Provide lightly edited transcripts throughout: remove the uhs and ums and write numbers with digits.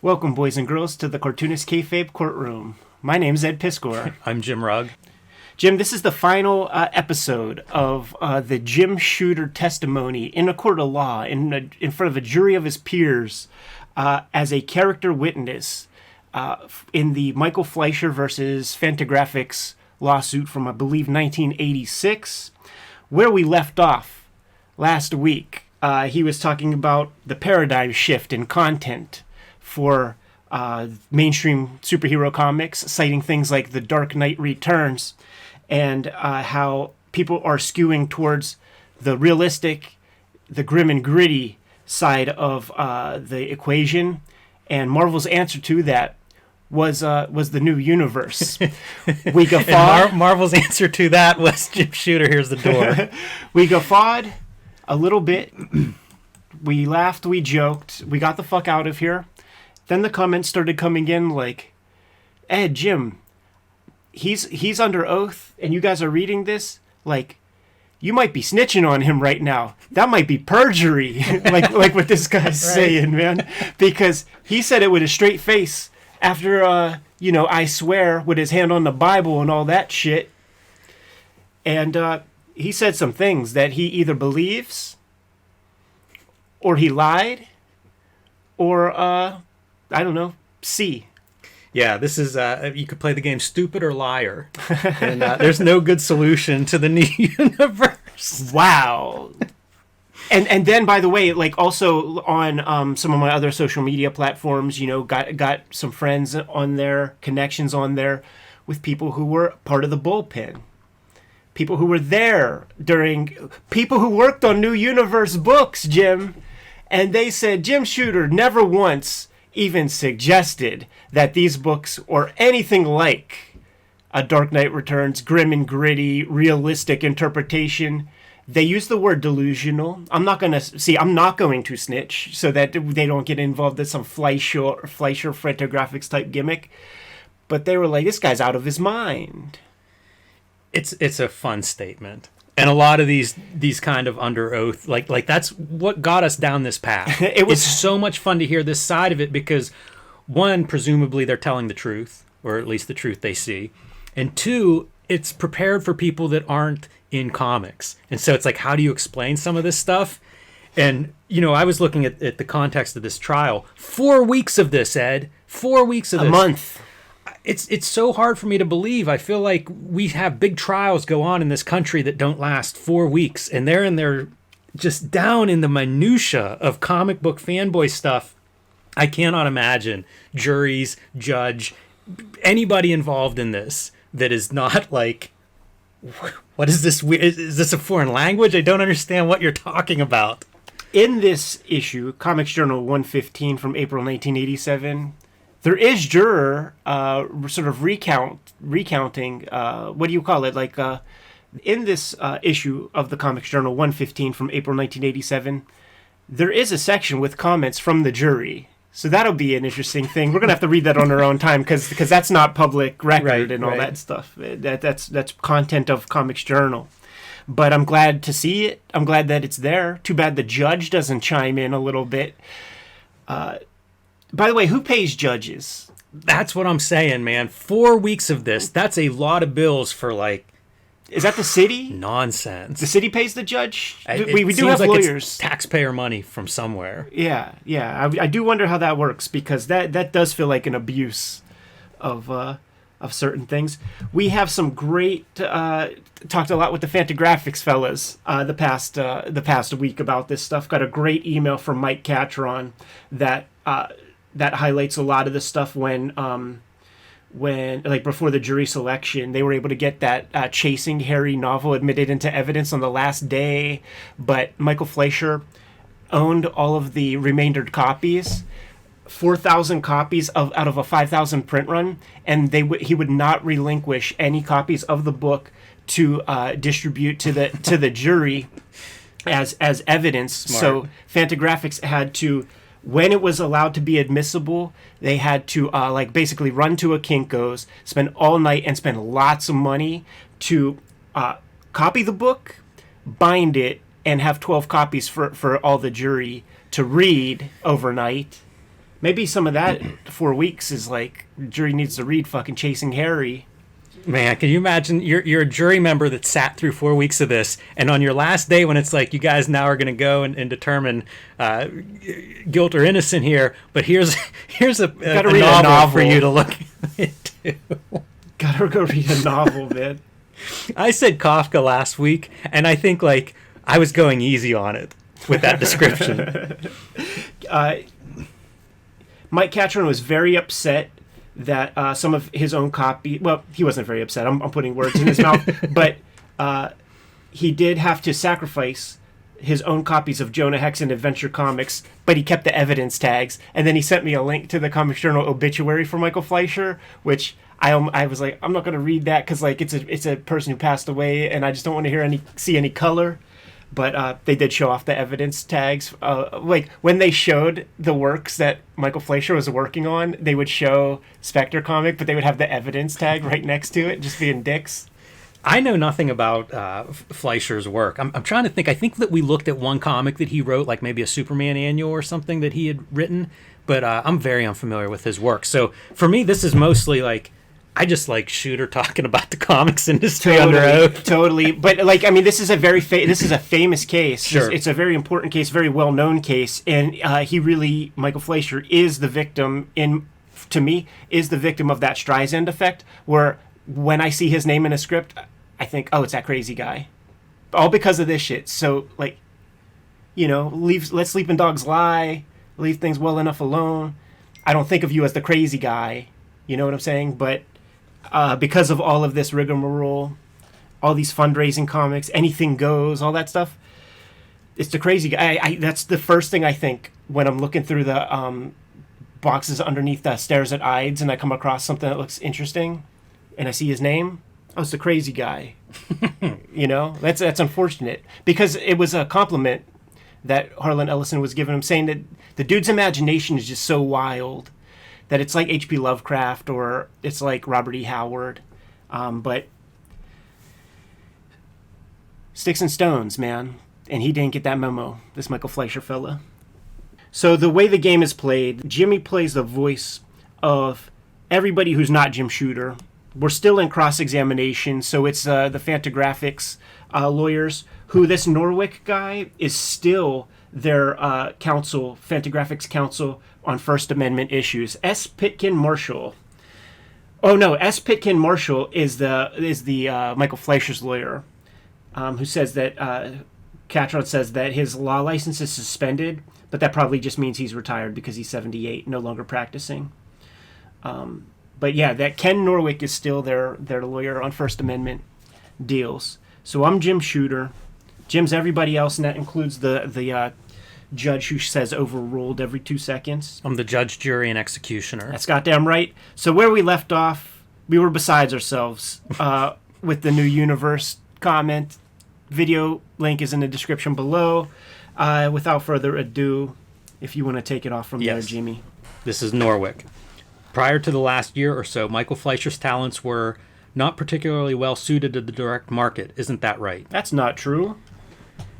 Welcome, boys and girls, to the Cartoonist Kayfabe courtroom. My name's Ed Piskor. I'm Jim Rugg. Jim, this is the final episode of the Jim Shooter testimony in a court of law, in front of a jury of his peers, as a character witness in the Michael Fleischer versus Fantagraphics lawsuit from, I believe, 1986. Where we left off last week, he was talking about the paradigm shift in content for mainstream superhero comics, citing things like The Dark Knight Returns, and how people are skewing towards the realistic, the grim and gritty side of the equation. And Marvel's answer to that was the new universe. We guffawed. Marvel's answer to that was Jim Shooter, here's the door. We guffawed a little bit. We laughed, we joked, we got the fuck out of here. Then the comments started coming in like, Ed, Jim, he's under oath, and you guys are reading this? Like, you might be snitching on him right now. That might be perjury, like what this guy's saying, man. Because he said it with a straight face after, I swear, with his hand on the Bible and all that shit. And he said some things that he either believes, or he lied, or... I don't know. C. Yeah, this is, you could play the game Stupid or Liar. And there's no good solution to the new universe. Wow. And then, by the way, like also on some of my other social media platforms, got some friends on there, connections on there with people who were part of the bullpen. People who were there people who worked on New Universe books, Jim. And they said, Jim Shooter never once even suggested that these books or anything like A Dark Knight Returns, grim and gritty, realistic interpretation. They use the word delusional. I'm not going to snitch so that they don't get involved in some Fleischer Fantagraphics type gimmick. But they were like, this guy's out of his mind. It's a fun statement. And a lot of these kind of under oath, like that's what got us down this path. It's so much fun to hear this side of it because, one, presumably they're telling the truth, or at least the truth they see. And two, it's prepared for people that aren't in comics. And so it's like, how do you explain some of this stuff? And, I was looking at the context of this trial. 4 weeks of this, Ed. 4 weeks of this. A month. It's so hard for me to believe. I feel like we have big trials go on in this country that don't last 4 weeks, and they're just down in the minutia of comic book fanboy stuff. I cannot imagine juries, judge, anybody involved in this that is not like, what is this? Is this a foreign language? I don't understand what you're talking about. In this issue, Comics Journal 115 from April 1987, there is juror sort of recounting, what do you call it? Like in this issue of the Comics Journal 115 from April 1987, there is a section with comments from the jury. So that'll be an interesting thing. We're going to have to read that on our own time because that's not public record and all that stuff. That's content of Comics Journal. But I'm glad to see it. I'm glad that it's there. Too bad the judge doesn't chime in a little bit. By the way, who pays judges? That's what I'm saying, man. 4 weeks of this. That's a lot of bills for, like... Is that the city? Nonsense. The city pays the judge? We do have like lawyers. It's taxpayer money from somewhere. Yeah. I do wonder how that works because that does feel like an abuse of certain things. We have some great... talked a lot with the Fantagraphics fellas the past week about this stuff. Got a great email from Mike Catron that highlights a lot of the stuff when like before the jury selection, they were able to get that Chasing Harry novel admitted into evidence on the last day, but Michael Fleischer owned all of the remaindered copies, 4,000 copies out of a 5,000 print run, and he would not relinquish any copies of the book to distribute to the jury as evidence. Smart. So Fantagraphics had to, when it was allowed to be admissible, they had to basically run to a Kinko's, spend all night and spend lots of money to copy the book, bind it, and have 12 copies for all the jury to read overnight, Maybe some of that 4 weeks is like jury needs to read fucking Chasing Harry. Man, can you imagine? You're a jury member that sat through 4 weeks of this, and on your last day when it's like you guys now are going to go and determine guilt or innocent here, but here's a novel for you to look into. Gotta go read a novel, man. I said Kafka last week, and I think like I was going easy on it with that description. Mike Catron was very upset that some of his own copy... Well, he wasn't very upset. I'm putting words in his mouth. But he did have to sacrifice his own copies of Jonah Hex and Adventure Comics, but he kept the evidence tags. And then he sent me a link to the Comics Journal obituary for Michael Fleischer, which I was like, I'm not going to read that because like it's a person who passed away, and I just don't want to see any color. But they did show off the evidence tags. Like, when they showed the works that Michael Fleischer was working on, they would show Spectre comic, but they would have the evidence tag right next to it, just being dicks. I know nothing about Fleischer's work. I'm trying to think. I think that we looked at one comic that he wrote, like maybe a Superman annual or something that he had written, but I'm very unfamiliar with his work. So for me, this is mostly like, I just like Shooter talking about the comics industry under oath. Totally. But like, I mean, this is a famous case. Sure. It's a very important case, very well-known case. And Michael Fleischer is the victim to me, is the victim of that Streisand effect, where when I see his name in a script, I think, oh, it's that crazy guy. All because of this shit. So like, let sleeping dogs lie, leave things well enough alone. I don't think of you as the crazy guy. You know what I'm saying? But because of all of this rigmarole, all these fundraising comics, anything goes, all that stuff, it's the crazy guy. That's the first thing I think when I'm looking through the boxes underneath the Stairs at Ides and I come across something that looks interesting and I see his name. Oh, it's the crazy guy. That's unfortunate, because it was a compliment that Harlan Ellison was giving him, saying that the dude's imagination is just so wild that it's like H.P. Lovecraft or it's like Robert E. Howard. But sticks and stones, man. And he didn't get that memo, this Michael Fleischer fella. So the way the game is played, Jimmy plays the voice of everybody who's not Jim Shooter. We're still in cross-examination, so it's the Fantagraphics lawyers, who this Norwick guy is still their counsel, Fantagraphics counsel, on First Amendment issues. S. Pitkin Marshall. Oh no, S. Pitkin Marshall is the Michael Fleischer's lawyer, who says that Catron says that his law license is suspended, but that probably just means he's retired because he's 78, no longer practicing. But yeah, that Ken Norwick is still their lawyer on First Amendment deals. So I'm Jim Shooter. Jim's everybody else, and that includes the judge who says overruled every 2 seconds. I'm the judge, jury, and executioner. That's goddamn right. So where we left off, we were besides ourselves with the new universe comment. Video link is in the description below. Without further ado, if you want to take it off from there, Jimmy. This is Norwick. Prior to the last year or so, Michael Fleischer's talents were not particularly well suited to the direct market. Isn't that right? That's not true.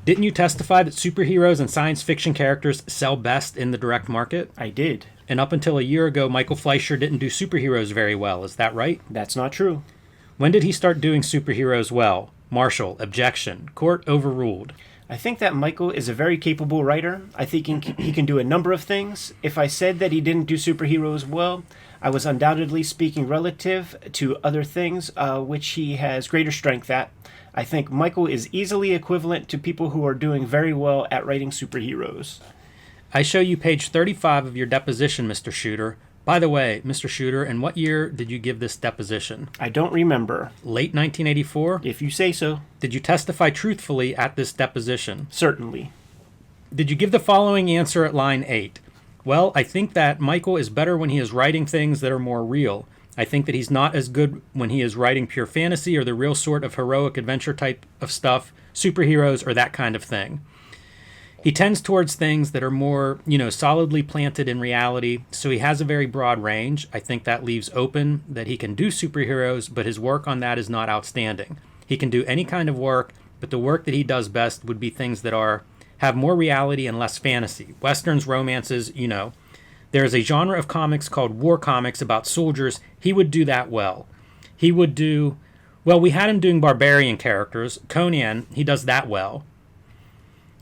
Didn't you testify that superheroes and science fiction characters sell best in the direct market? I did. And up until a year ago, Michael Fleischer didn't do superheroes very well. Is that right? That's not true. When did he start doing superheroes well? Marshall, objection. Court overruled. I think that Michael is a very capable writer. I think he can do a number of things. If I said that he didn't do superheroes well, I was undoubtedly speaking relative to other things, which he has greater strength at. I think Michael is easily equivalent to people who are doing very well at writing superheroes. I show you page 35 of your deposition, Mr. Shooter. By the way, Mr. Shooter, in what year did you give this deposition? I don't remember. Late 1984? If you say so. Did you testify truthfully at this deposition? Certainly. Did you give the following answer at line 8? Well, I think that Michael is better when he is writing things that are more real. I think that he's not as good when he is writing pure fantasy or the real sort of heroic adventure type of stuff, superheroes or that kind of thing. He tends towards things that are more, solidly planted in reality, so he has a very broad range. I think that leaves open that he can do superheroes, but his work on that is not outstanding. He can do any kind of work, but the work that he does best would be things that have more reality and less fantasy. Westerns, romances, There is a genre of comics called war comics about soldiers. He would do that well. He would do... Well, we had him doing barbarian characters. Conan, he does that well.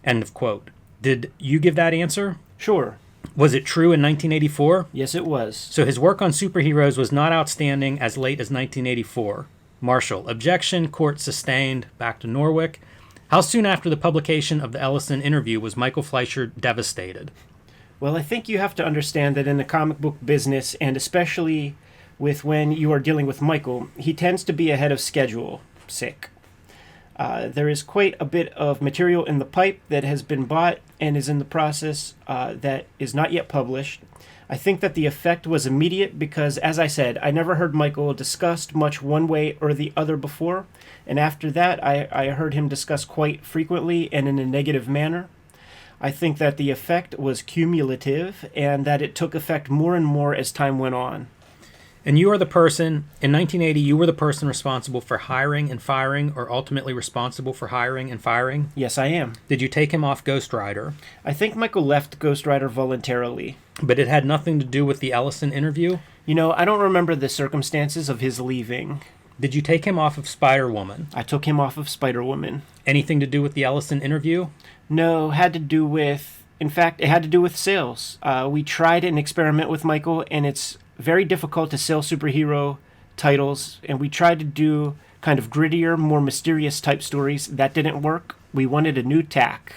End of quote. Did you give that answer? Sure. Was it true in 1984? Yes, it was. So his work on superheroes was not outstanding as late as 1984. Marshall, objection, court sustained, back to Norwick. How soon after the publication of the Ellison interview was Michael Fleischer devastated? Well, I think you have to understand that in the comic book business, and especially with when you are dealing with Michael, he tends to be ahead of schedule. Sick. There is quite a bit of material in the pipe that has been bought and is in the process that is not yet published. I think that the effect was immediate because, as I said, I never heard Michael discussed much one way or the other before, and after that I heard him discuss quite frequently and in a negative manner. I think that the effect was cumulative and that it took effect more and more as time went on. And you are the person, in 1980, you were the person responsible for hiring and firing, or ultimately responsible for hiring and firing? Yes, I am. Did you take him off Ghost Rider? I think Michael left Ghost Rider voluntarily. But it had nothing to do with the Ellison interview? You know, I don't remember the circumstances of his leaving. Did you take him off of Spider-Woman? I took him off of Spider-Woman. Anything to do with the Ellison interview? No, had to do with... In fact, it had to do with sales. We tried an experiment with Michael, and it's very difficult to sell superhero titles, and we tried to do kind of grittier, more mysterious type stories. That didn't work. We wanted a new tack.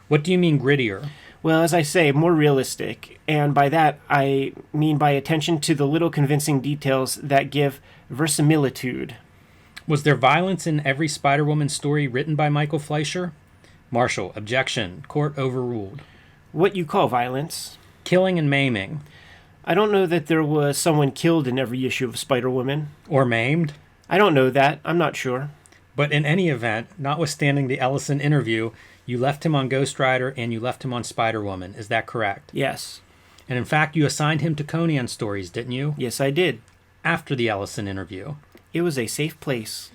What do you mean grittier? Well, as I say, more realistic. And by that, I mean by attention to the little convincing details that give verisimilitude. Was there violence in every Spider-Woman story written by Michael Fleischer? Marshall, objection. Court overruled. What you call violence? Killing and maiming. I don't know that there was someone killed in every issue of Spider-Woman. Or maimed? I don't know that. I'm not sure. But in any event, notwithstanding the Ellison interview, you left him on Ghost Rider and you left him on Spider-Woman. Is that correct? Yes. And in fact, you assigned him to Conan stories, didn't you? Yes, I did. After the Ellison interview. It was a safe place.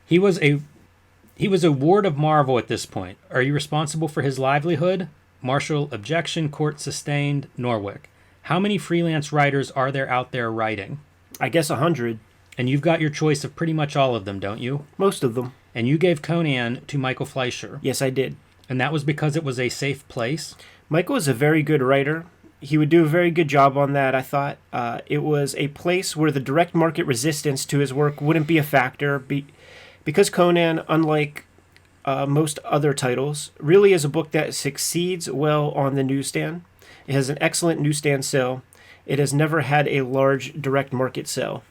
He was a ward of Marvel at this point. Are you responsible for his livelihood? Marshall, objection, court sustained, Norwick. How many freelance writers are there out there writing? I guess 100. And you've got your choice of pretty much all of them, don't you? Most of them. And you gave Conan to Michael Fleischer. Yes, I did. And that was because it was a safe place? Michael is a very good writer. He would do a very good job on that, I thought. It was a place where the direct market resistance to his work wouldn't be a factor. Because Conan, unlike most other titles, really is a book that succeeds well on the newsstand. It has an excellent newsstand sale. It has never had a large direct market sale.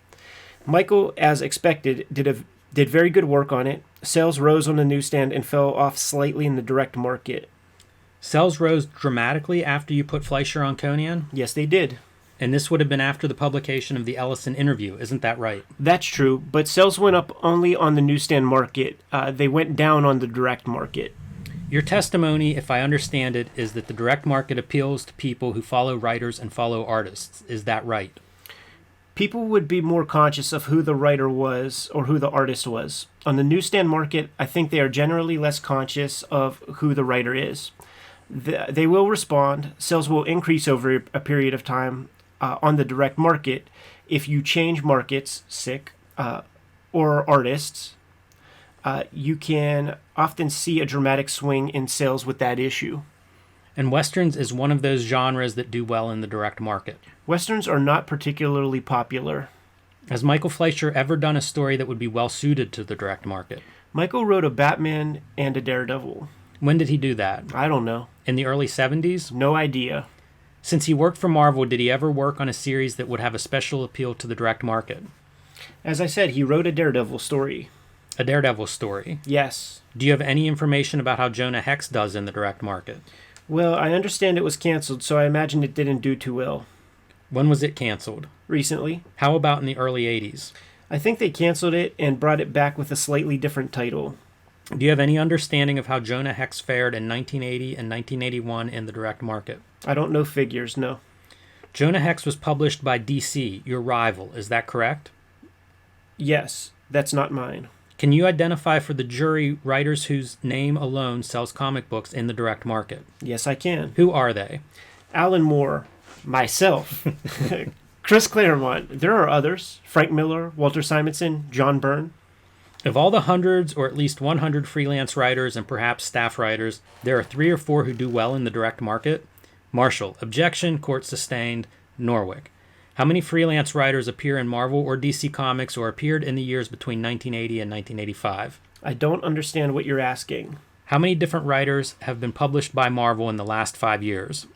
Michael, as expected, did very good work on it. Sales rose on the newsstand and fell off slightly in the direct market. Sales rose dramatically after you put Fleischer on Conan? Yes, they did. And this would have been after the publication of the Ellison interview, isn't that right? That's true, but sales went up only on the newsstand market. They went down on the direct market. Your testimony, if I understand it, is that the direct market appeals to people who follow writers and follow artists. Is that right? People would be more conscious of who the writer was or who the artist was. On the newsstand market, I think they are generally less conscious of who the writer is. They will respond. Sales will increase over a period of time on the direct market if you change markets, or artists. You can often see a dramatic swing in sales with that issue. And Westerns is one of those genres that do well in the direct market. Westerns are not particularly popular. Has Michael Fleischer ever done a story that would be well suited to the direct market? Michael wrote a Batman and a Daredevil. When did he do that? I don't know. In the early 70s? No idea. Since he worked for Marvel, did he ever work on a series that would have a special appeal to the direct market? As I said, he wrote a Daredevil story. A Daredevil story? Yes. Do you have any information about how Jonah Hex does in the direct market? Well, I understand it was canceled, so I imagine it didn't do too well. When was it canceled? Recently. How about in the early 80s? I think they canceled it and brought it back with a slightly different title. Do you have any understanding of how Jonah Hex fared in 1980 and 1981 in the direct market? I don't know figures, no. Jonah Hex was published by DC, your rival, is that correct? Yes, that's not mine. Can you identify for the jury writers whose name alone sells comic books in the direct market? Yes, I can. Who are they? Alan Moore. Myself. Chris Claremont. There are others. Frank Miller, Walter Simonson, John Byrne. Of all the hundreds or at least 100 freelance writers and perhaps staff writers, there are 3 or 4 who do well in the direct market. Marshall. Objection. Court sustained. Norwick. How many freelance writers appear in Marvel or DC Comics or appeared in the years between 1980 and 1985? I don't understand what you're asking. How many different writers have been published by Marvel in the last 5 years?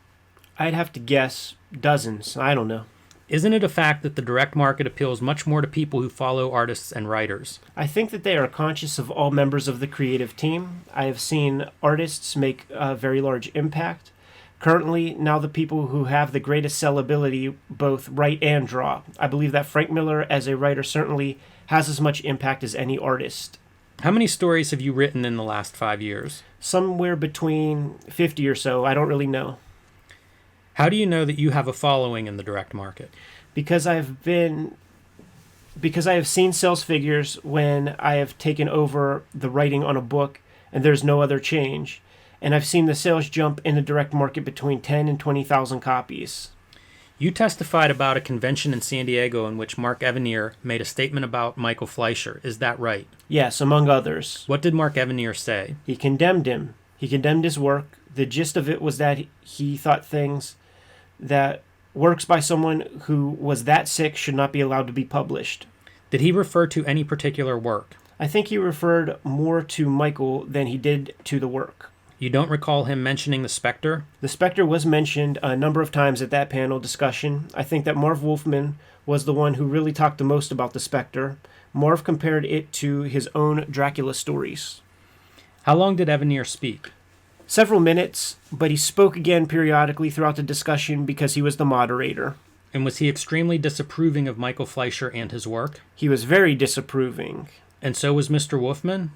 I'd have to guess dozens. I don't know. Isn't it a fact that the direct market appeals much more to people who follow artists and writers? I think that they are conscious of all members of the creative team. I have seen artists make a very large impact. Currently, now the people who have the greatest sellability both write and draw. I believe that Frank Miller as a writer certainly has as much impact as any artist. How many stories have you written in the last 5 years? Somewhere between 50 or so. I don't really know. How do you know that you have a following in the direct market? Because I have seen sales figures when I have taken over the writing on a book and there's no other change. And I've seen the sales jump in the direct market between 10 and 20,000 copies. You testified about a convention in San Diego in which Mark Evanier made a statement about Michael Fleischer. Is that right? Yes, among others. What did Mark Evanier say? He condemned him. He condemned his work. The gist of it was that he thought things that works by someone who was that sick should not be allowed to be published. Did he refer to any particular work? I think he referred more to Michael than he did to the work. You don't recall him mentioning the Spectre? The Spectre was mentioned a number of times at that panel discussion. I think that Marv Wolfman was the one who really talked the most about the Spectre. Marv compared it to his own Dracula stories. How long did Evanier speak? Several minutes, but he spoke again periodically throughout the discussion because he was the moderator. And was he extremely disapproving of Michael Fleischer and his work? He was very disapproving. And so was Mr. Wolfman?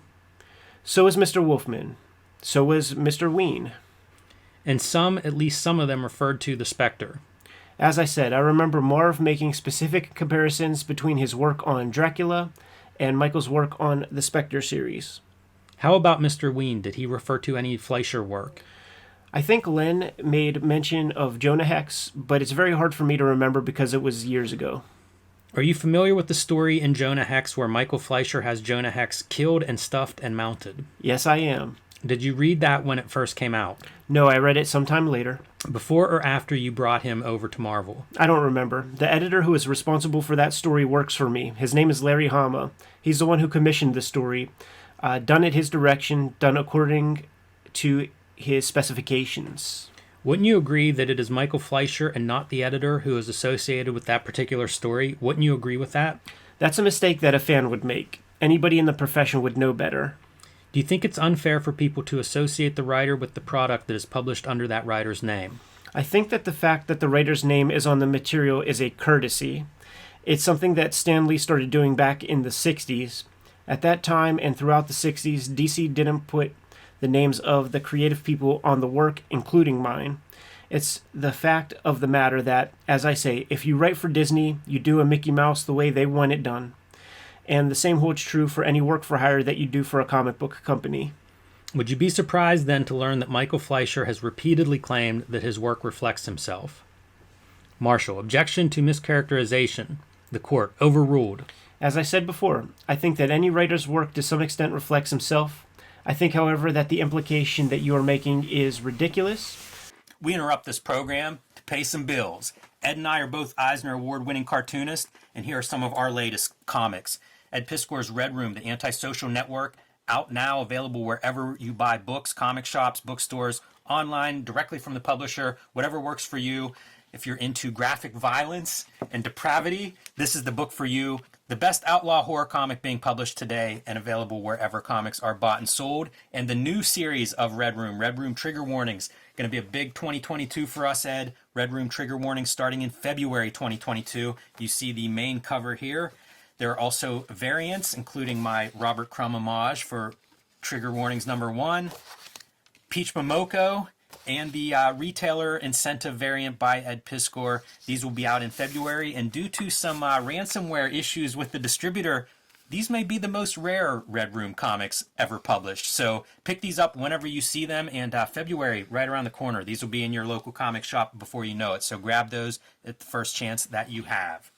So was Mr. Wolfman. So was Mr. Ween. And at least some of them referred to the Spectre. As I said, I remember Marv making specific comparisons between his work on Dracula and Michael's work on the Spectre series. How about Mr. Ween? Did he refer to any Fleischer work? I think Len made mention of Jonah Hex, but it's very hard for me to remember because it was years ago. Are you familiar with the story in Jonah Hex where Michael Fleischer has Jonah Hex killed and stuffed and mounted? Yes, I am. Did you read that when it first came out? No, I read it sometime later. Before or after you brought him over to Marvel? I don't remember. The editor who is responsible for that story works for me. His name is Larry Hama. He's the one who commissioned the story. Done at his direction, done according to his specifications. Wouldn't you agree that it is Michael Fleischer and not the editor who is associated with that particular story? Wouldn't you agree with that? That's a mistake that a fan would make. Anybody in the profession would know better. Do you think it's unfair for people to associate the writer with the product that is published under that writer's name? I think that the fact that the writer's name is on the material is a courtesy. It's something that Stan Lee started doing back in the 60s. At that time and throughout the 60s, DC didn't put the names of the creative people on the work, including mine. It's the fact of the matter that, as I say, if you write for Disney, you do a Mickey Mouse the way they want it done. And the same holds true for any work for hire that you do for a comic book company. Would you be surprised then to learn that Michael Fleischer has repeatedly claimed that his work reflects himself? Marshall, objection to mischaracterization. The court overruled. As I said before, I think that any writer's work to some extent reflects himself. I think, however, that the implication that you are making is ridiculous. We interrupt this program to pay some bills. Ed and I are both Eisner Award-winning cartoonists, and here are some of our latest comics. Ed Piskor's Red Room, the antisocial network, out now, available wherever you buy books, comic shops, bookstores, online, directly from the publisher, whatever works for you. If you're into graphic violence and depravity, this is the book for you. The best outlaw horror comic being published today and available wherever comics are bought and sold. And the new series of Red Room Trigger Warnings. Going to be a big 2022 for us, Ed. Red Room Trigger Warnings starting in February 2022. You see the main cover here. There are also variants, including my Robert Crumb homage for Trigger Warnings #1, Peach Momoko, and the retailer incentive variant by Ed Piskor. These will be out in February, and due to some ransomware issues with the distributor, these may be the most rare Red Room comics ever published. So pick these up whenever you see them, and February, right around the corner. These will be in your local comic shop before you know it. So grab those at the first chance that you have.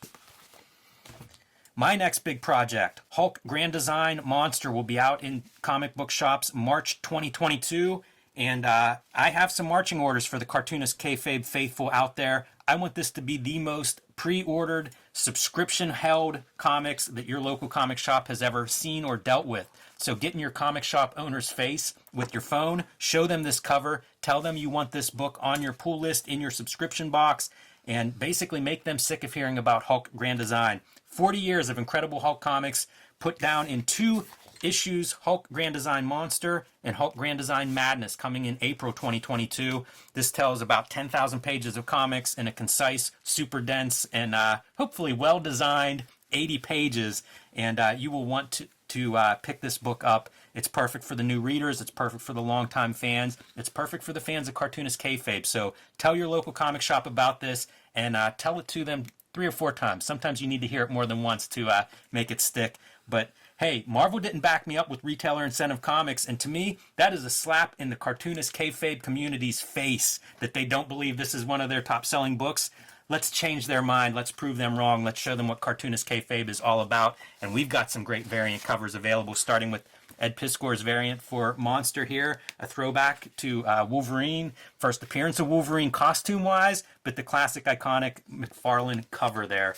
My next big project, Hulk Grand Design Monster, will be out in comic book shops March 2022. And I have some marching orders for the Cartoonist Kayfabe faithful out there. I want this to be the most pre-ordered, subscription-held comics that your local comic shop has ever seen or dealt with. So get in your comic shop owner's face with your phone, show them this cover, tell them you want this book on your pull list in your subscription box, and basically make them sick of hearing about Hulk Grand Design. 40 years of incredible Hulk comics put down in 2 issues, Hulk Grand Design Monster and Hulk Grand Design Madness, coming in April 2022. This tells about 10,000 pages of comics in a concise, super dense, and hopefully well-designed 80 pages. And you will want to pick this book up. It's perfect for the new readers. It's perfect for the longtime fans. It's perfect for the fans of Cartoonist Kayfabe. So tell your local comic shop about this, and tell it to them 3 or 4 times. Sometimes you need to hear it more than once to make it stick. But hey, Marvel didn't back me up with retailer incentive comics, and to me, that is a slap in the Cartoonist Kayfabe community's face that they don't believe this is one of their top-selling books. Let's change their mind. Let's prove them wrong. Let's show them what Cartoonist Kayfabe is all about. And we've got some great variant covers available, starting with Ed Piskor's variant for Monster here, a throwback to Wolverine, first appearance of Wolverine costume-wise, but the classic, iconic McFarlane cover there.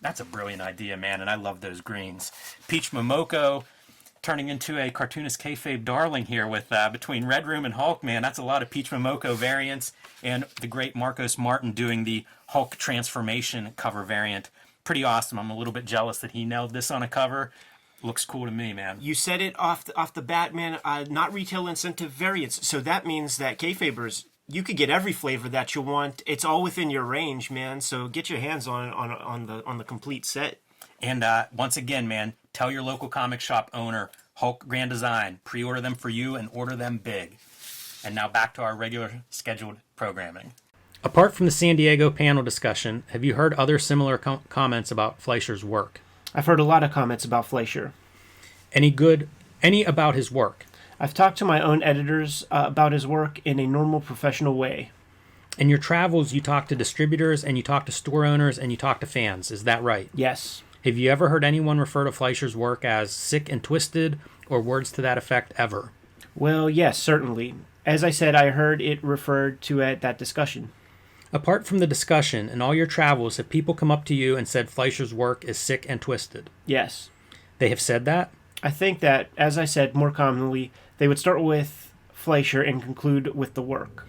That's a brilliant idea, man, and I love those greens. Peach Momoko turning into a Cartoonist Kayfabe darling here with between Red Room and Hulk, man. That's a lot of Peach Momoko variants, and the great Marcos Martin doing the Hulk transformation cover variant. Pretty awesome. I'm a little bit jealous that he nailed this on a cover. Looks cool to me, man. You said it off the bat, man. Not retail incentive variants. So that means that Kayfabers, you could get every flavor that you want. It's all within your range, man. So get your hands on the complete set. And once again, man, tell your local comic shop owner, Hulk Grand Design, pre-order them for you and order them big. And now back to our regular scheduled programming. Apart from the San Diego panel discussion, have you heard other similar comments about Fleischer's work? I've heard a lot of comments about Fleischer. Any about his work? I've talked to my own editors about his work in a normal professional way. In your travels, you talk to distributors, and you talk to store owners, and you talk to fans. Is that right? Yes. Have you ever heard anyone refer to Fleischer's work as sick and twisted, or words to that effect ever? Well, yes, certainly. As I said, I heard it referred to at that discussion. Apart from the discussion, in all your travels, have people come up to you and said Fleischer's work is sick and twisted? Yes. They have said that? I think that, as I said, more commonly, they would start with Fleischer and conclude with the work.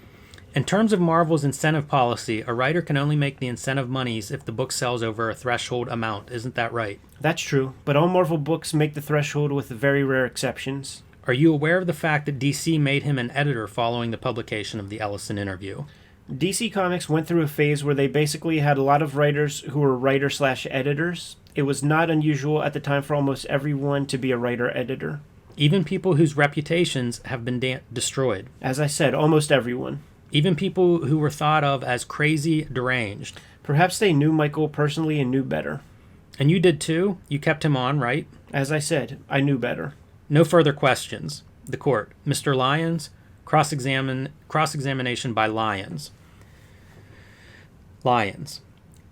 In terms of Marvel's incentive policy, a writer can only make the incentive monies if the book sells over a threshold amount. Isn't that right? That's true, but all Marvel books make the threshold with very rare exceptions. Are you aware of the fact that DC made him an editor following the publication of the Ellison interview? DC Comics went through a phase where they basically had a lot of writers who were writer/editors. It was not unusual at the time for almost everyone to be a writer-editor. Even people whose reputations have been destroyed. As I said, almost everyone. Even people who were thought of as crazy, deranged. Perhaps they knew Michael personally and knew better. And you did too? You kept him on, right? As I said, I knew better. No further questions. The court. Mr. Lyons, cross-examination by Lyons. Lyons.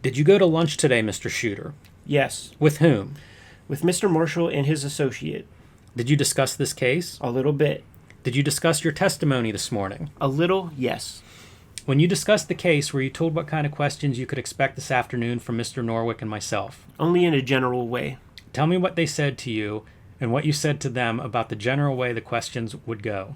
Did you go to lunch today, Mr. Shooter? Yes. With whom? With Mr. Marshall and his associate. Did you discuss this case? A little bit. Did you discuss your testimony this morning? A little, yes. When you discussed the case, were you told what kind of questions you could expect this afternoon from Mr. Norwick and myself? Only in a general way. Tell me what they said to you and what you said to them about the general way the questions would go.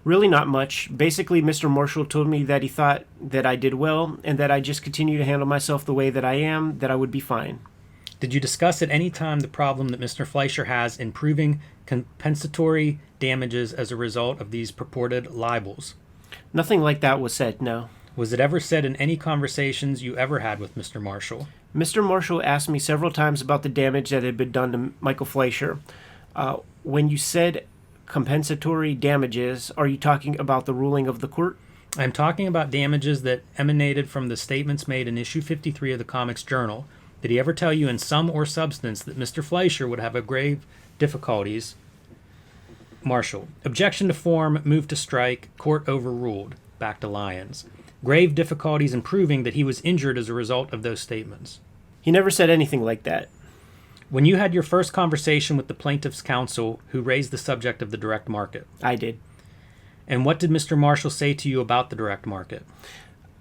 Really not much. Basically, Mr. Marshall told me that he thought that I did well and that I just continue to handle myself the way that I am, that I would be fine. Did you discuss at any time the problem that Mr. Fleischer has in proving compensatory damages as a result of these purported libels? Nothing like that was said, no. Was it ever said in any conversations you ever had with Mr. Marshall? Mr. Marshall asked me several times about the damage that had been done to Michael Fleischer. When you said compensatory damages, are you talking about the ruling of the court? I'm talking about damages that emanated from the statements made in issue 53 of the Comics Journal Did he ever tell you in sum or substance that Mr. Fleischer would have a grave difficulties? Marshall. Objection to form, move to strike, court overruled. Back to Lyons. Grave difficulties in proving that he was injured as a result of those statements. He never said anything like that. When you had your first conversation with the plaintiff's counsel who raised the subject of the direct market. I did. And what did Mr. Marshall say to you about the direct market?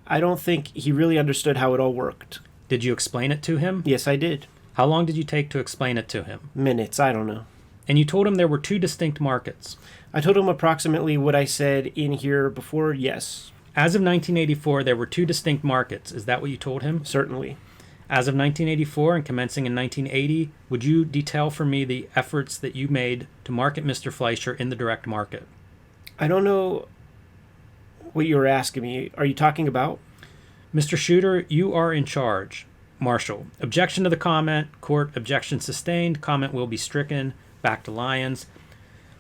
I don't think he really understood how it all worked. Did you explain it to him? Yes, I did. How long did you take to explain it to him? Minutes, I don't know. And you told him there were two distinct markets. I told him approximately what I said in here before, yes. As of 1984, there were two distinct markets. Is that what you told him? Certainly. As of 1984 and commencing in 1980, would you detail for me the efforts that you made to market Mr. Fleischer in the direct market? I don't know what you were asking me. Are you talking about? Mr. Shooter, you are in charge. Marshall. Objection to the comment. Court. Objection sustained. Comment will be stricken. Back to Lyons.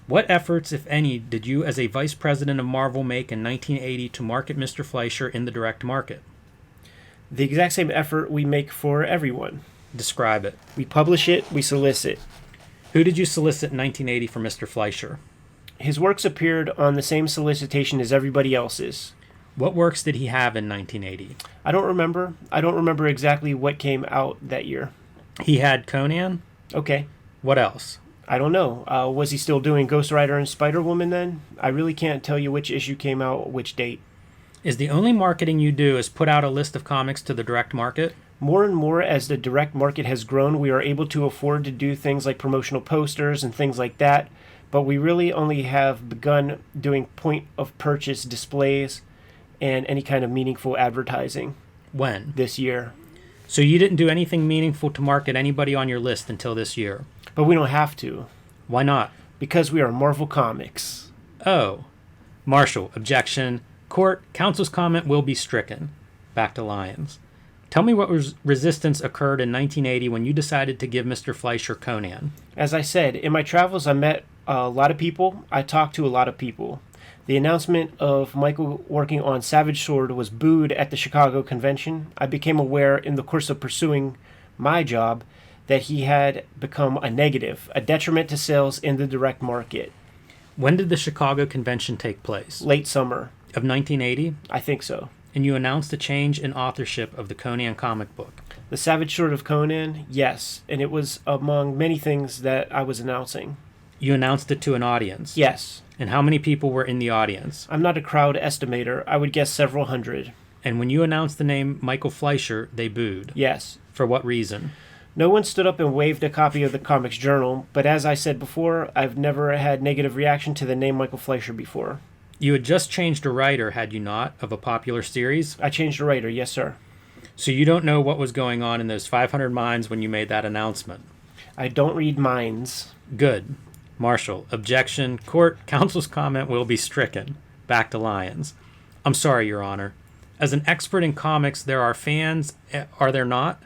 What efforts, if any, did you as a vice president of Marvel make in 1980 to market Mr. Fleischer in the direct market? The exact same effort we make for everyone. Describe it. We publish it, we solicit. Who did you solicit in 1980 for Mr. Fleischer? His works appeared on the same solicitation as everybody else's. What works did he have in 1980? I don't remember. I don't remember exactly what came out that year. He had Conan? Okay. What else? I don't know. Was he still doing Ghost Rider and Spider-Woman then? I really can't tell you which issue came out, which date. Is the only marketing you do is put out a list of comics to the direct market? More and more as the direct market has grown, we are able to afford to do things like promotional posters and things like that, but we really only have begun doing point-of-purchase displays and any kind of meaningful advertising. When? This year. So you didn't do anything meaningful to market anybody on your list until this year? But we don't have to. Why not? Because we are Marvel Comics. Oh. Marshall. Objection. Court. Counsel's comment will be stricken. Back to Lyons. Tell me what resistance occurred in 1980 when you decided to give Mr. Fleischer Conan. As I said, in my travels I met a lot of people. I talked to a lot of people. The announcement of Michael working on Savage Sword was booed at the Chicago convention. I became aware in the course of pursuing my job that he had become a negative, a detriment to sales in the direct market. When did the Chicago convention take place? Late summer. Of 1980? I think so. And you announced a change in authorship of the Conan comic book. The Savage Sword of Conan? Yes. And it was among many things that I was announcing. You announced it to an audience? Yes. And how many people were in the audience? I'm not a crowd estimator. I would guess several hundred. And when you announced the name Michael Fleischer, they booed? Yes. For what reason? No one stood up and waved a copy of the Comics Journal, but as I said before, I've never had negative reaction to the name Michael Fleischer before. You had just changed a writer, had you not, of a popular series? I changed a writer, yes, sir. So you don't know what was going on in those 500 minds when you made that announcement? I don't read minds. Good. Marshall. Objection. Court. Counsel's comment will be stricken. Back to Lyons. I'm sorry, Your Honor. As an expert in comics, there are fans, are there not?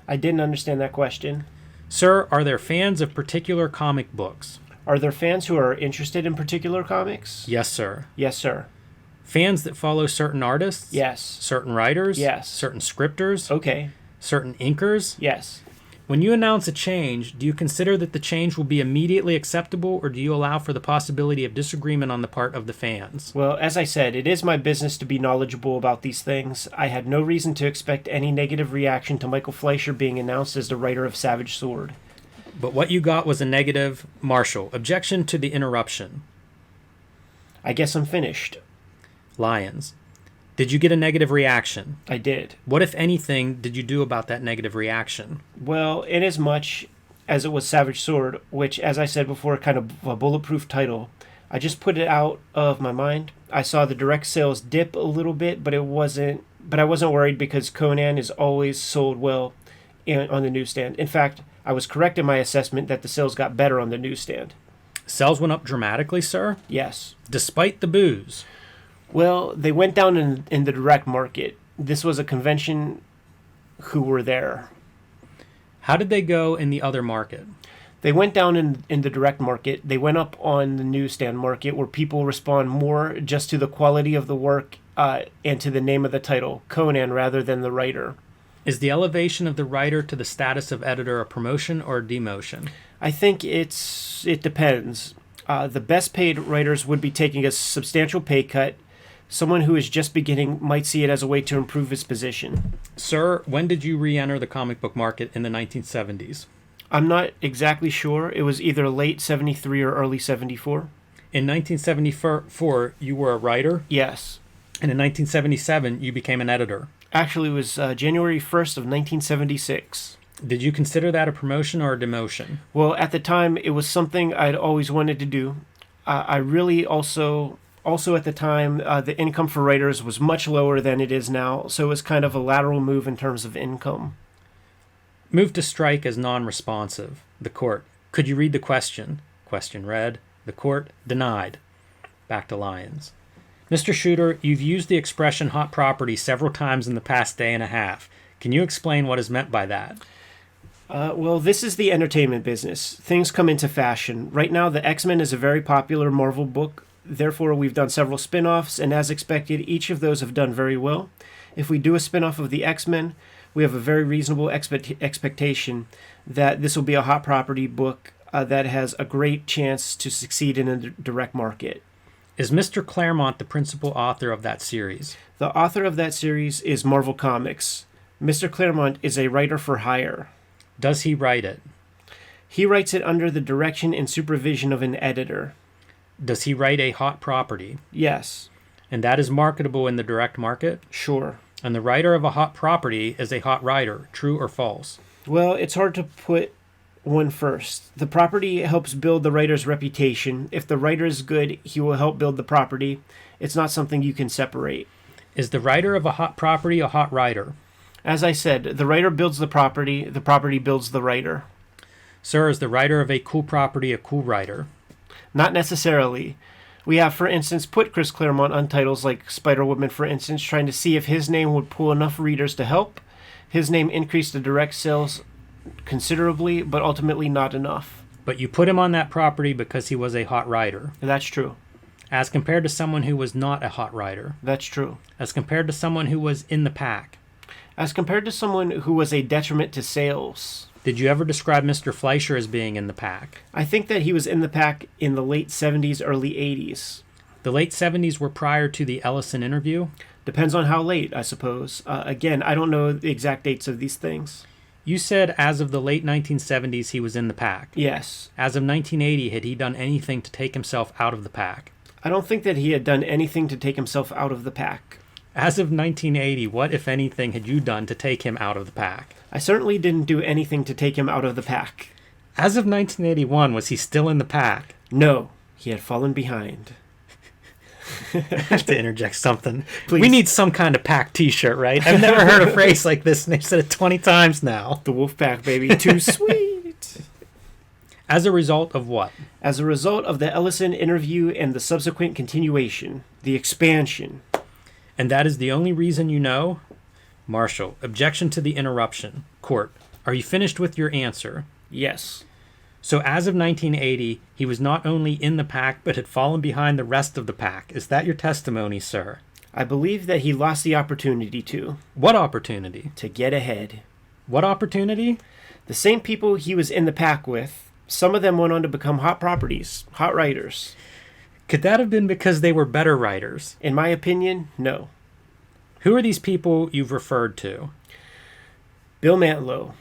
I didn't understand that question. Sir, are there fans of particular comic books? Are there fans who are interested in particular comics? Yes, sir. Yes, sir. Fans that follow certain artists? Yes. Certain writers? Yes. Certain scripters? Okay. Certain inkers? Yes. When you announce a change, do you consider that the change will be immediately acceptable, or do you allow for the possibility of disagreement on the part of the fans? Well, as I said, it is my business to be knowledgeable about these things. I had no reason to expect any negative reaction to Michael Fleischer being announced as the writer of Savage Sword. But what you got was a negative. Marshall. Objection to the interruption. I guess I'm finished. Lyons. Did you get a negative reaction? I did. What, if anything, did you do about that negative reaction? Well, inasmuch as it was Savage Sword, which, as I said before, kind of a bulletproof title, I just put it out of my mind. I saw the direct sales dip a little bit, but I wasn't worried because Conan is always sold well on the newsstand. In fact, I was correct in my assessment that the sales got better on the newsstand. Sales went up dramatically, sir? Yes. Despite the boos? Well, they went down in the direct market. This was a convention who were there. How did they go in the other market? They went down in the direct market. They went up on the newsstand market where people respond more just to the quality of the work and to the name of the title, Conan, rather than the writer. Is the elevation of the writer to the status of editor a promotion or a demotion? I think it depends. The best paid writers would be taking a substantial pay cut. Someone who is just beginning might see it as a way to improve his position. Sir, when did you re-enter the comic book market in the 1970s? I'm not exactly sure. It was either late 73 or early 74. In 1974, you were a writer? Yes. And in 1977, you became an editor? Actually, it was January 1st of 1976. Did you consider that a promotion or a demotion? Well, at the time, it was something I'd always wanted to do. I really also at the time, the income for writers was much lower than it is now, so it was kind of a lateral move in terms of income. Move to strike as non-responsive. The court. Could you read the question? Question read. The court denied. Back to Lyons. Mr. Shooter, you've used the expression hot property several times in the past day and a half. Can you explain what is meant by that? Well, this is the entertainment business. Things come into fashion. Right now, the X-Men is a very popular Marvel book. Therefore, we've done several spin-offs, and as expected, each of those have done very well. If we do a spin-off of the X-Men, we have a very reasonable expectation that this will be a hot property book that has a great chance to succeed in a direct market. Is Mr. Claremont the principal author of that series? The author of that series is Marvel Comics. Mr. Claremont is a writer for hire. Does he write it? He writes it under the direction and supervision of an editor. Does he write a hot property? Yes. And that is marketable in the direct market? Sure. And the writer of a hot property is a hot writer, true or false? Well, it's hard to put one first. The property helps build the writer's reputation. If the writer is good, he will help build the property. It's not something you can separate. Is the writer of a hot property a hot writer? As I said, the writer builds the property builds the writer. Sir, is the writer of a cool property a cool writer? Not necessarily. We have, for instance, put Chris Claremont on titles like Spider-Woman, for instance, trying to see if his name would pull enough readers to help. His name increased the direct sales considerably, but ultimately not enough. But you put him on that property because he was a hot writer. That's true. As compared to someone who was not a hot writer. That's true. As compared to someone who was in the pack. As compared to someone who was a detriment to sales. Did you ever describe Mr. Fleischer as being in the pack? I think that he was in the pack in the late 70s, early 80s. The late 70s were prior to the Ellison interview? Depends on how late, I suppose. Again, I don't know the exact dates of these things. You said as of the late 1970s he was in the pack. Yes. As of 1980, had he done anything to take himself out of the pack? I don't think that he had done anything to take himself out of the pack. As of 1980, what, if anything, had you done to take him out of the pack? I certainly didn't do anything to take him out of the pack. As of 1981, was he still in the pack? No, he had fallen behind. I have to interject something. Please. We need some kind of pack t-shirt, right? I've never heard a phrase like this, and they've said it 20 times now. The wolf pack, baby. Too sweet. As a result of what? As a result of the Ellison interview and the subsequent continuation, the expansion. And that is the only reason you know? Marshall, objection to the interruption. Court, are you finished with your answer? Yes. So as of 1980, he was not only in the pack, but had fallen behind the rest of the pack. Is that your testimony, sir? I believe that he lost the opportunity to. What opportunity? To get ahead. What opportunity? The same people he was in the pack with, some of them went on to become hot properties, hot writers. Could that have been because they were better writers? In my opinion, no. Who are these people you've referred to? Bill Mantlo,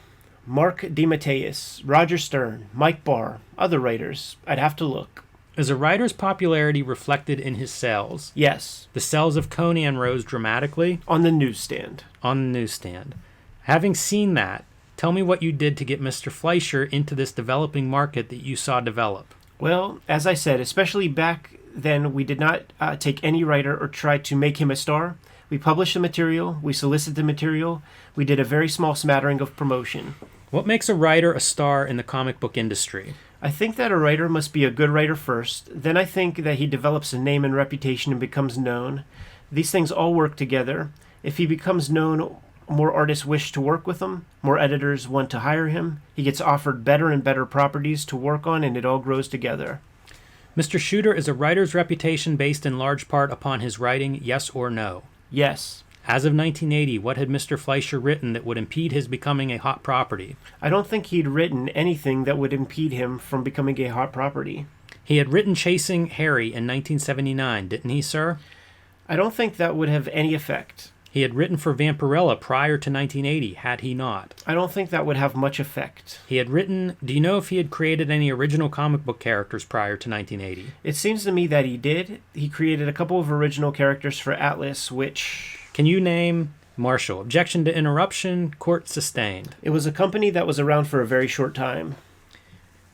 Mark DeMatteis, Roger Stern, Mike Barr, other writers. I'd have to look. Is a writer's popularity reflected in his sales? Yes. The sales of Conan rose dramatically? On the newsstand. On the newsstand. Having seen that, tell me what you did to get Mr. Fleischer into this developing market that you saw develop. Well, as I said, especially back then, we did not take any writer or try to make him a star. We published the material, we solicited the material, we did a very small smattering of promotion. What makes a writer a star in the comic book industry? I think that a writer must be a good writer first. Then I think that he develops a name and reputation and becomes known. These things all work together. If he becomes known, more artists wish to work with him, more editors want to hire him, he gets offered better and better properties to work on, and it all grows together. Mr. Shooter, is a writer's reputation based in large part upon his writing, yes or no? Yes. As of 1980, what had Mr. Fleischer written that would impede his becoming a hot property? I don't think he'd written anything that would impede him from becoming a hot property. He had written Chasing Harry in 1979, didn't he, sir? I don't think that would have any effect. He had written for Vampirella prior to 1980, had he not? I don't think that would have much effect. He had written... Do you know if he had created any original comic book characters prior to 1980? It seems to me that he did. He created a couple of original characters for Atlas, which... Can you name... Marshall. Objection to interruption. Court sustained. It was a company that was around for a very short time.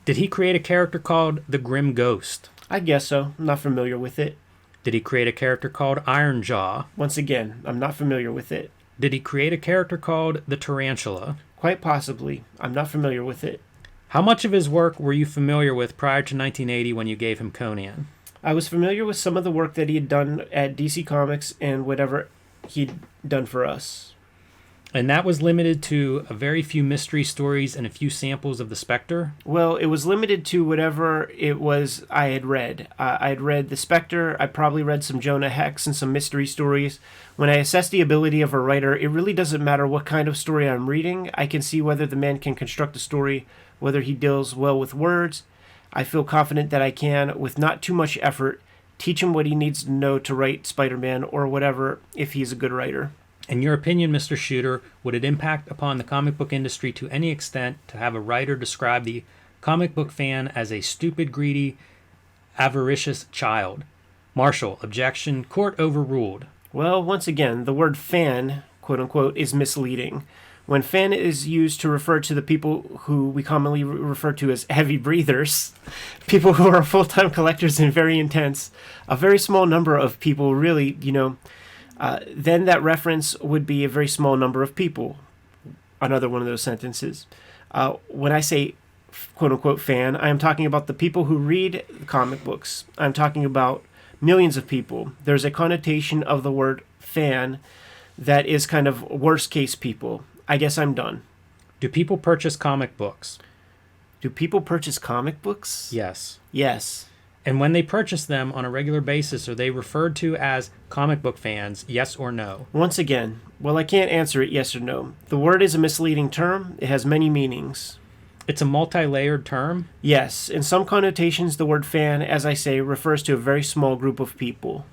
Did he create a character called the Grim Ghost? I guess so. I'm not familiar with it. Did he create a character called Ironjaw? Once again, I'm not familiar with it. Did he create a character called the Tarantula? Quite possibly. I'm not familiar with it. How much of his work were you familiar with prior to 1980 when you gave him Conan? I was familiar with some of the work that he had done at DC Comics and whatever he'd done for us. And that was limited to a very few mystery stories and a few samples of the Spectre? Well, it was limited to whatever it was I had read. I had read The Spectre. I probably read some Jonah Hex and some mystery stories. When I assess the ability of a writer, it really doesn't matter what kind of story I'm reading. I can see whether the man can construct a story, whether he deals well with words. I feel confident that I can, with not too much effort, teach him what he needs to know to write Spider-Man or whatever if he's a good writer. In your opinion, Mr. Shooter, would it impact upon the comic book industry to any extent to have a writer describe the comic book fan as a stupid, greedy, avaricious child? Marshall, objection, court overruled. Well, once again, the word fan, quote-unquote, is misleading. When fan is used to refer to the people who we commonly refer to as heavy breathers, people who are full-time collectors and very intense, a very small number of people really, then that reference would be a very small number of people. Another one of those sentences. When I say quote-unquote fan, I am talking about the people who read comic books. I'm talking about millions of people. There's a connotation of the word fan that is kind of worst-case people. I guess I'm done. Do people purchase comic books? Do people purchase comic books? Yes. Yes. And when they purchase them on a regular basis, are they referred to as comic book fans, yes or no? Once again, well, I can't answer it yes or no. The word is a misleading term. It has many meanings. It's a multi-layered term? Yes. In some connotations, the word fan, as I say, refers to a very small group of people.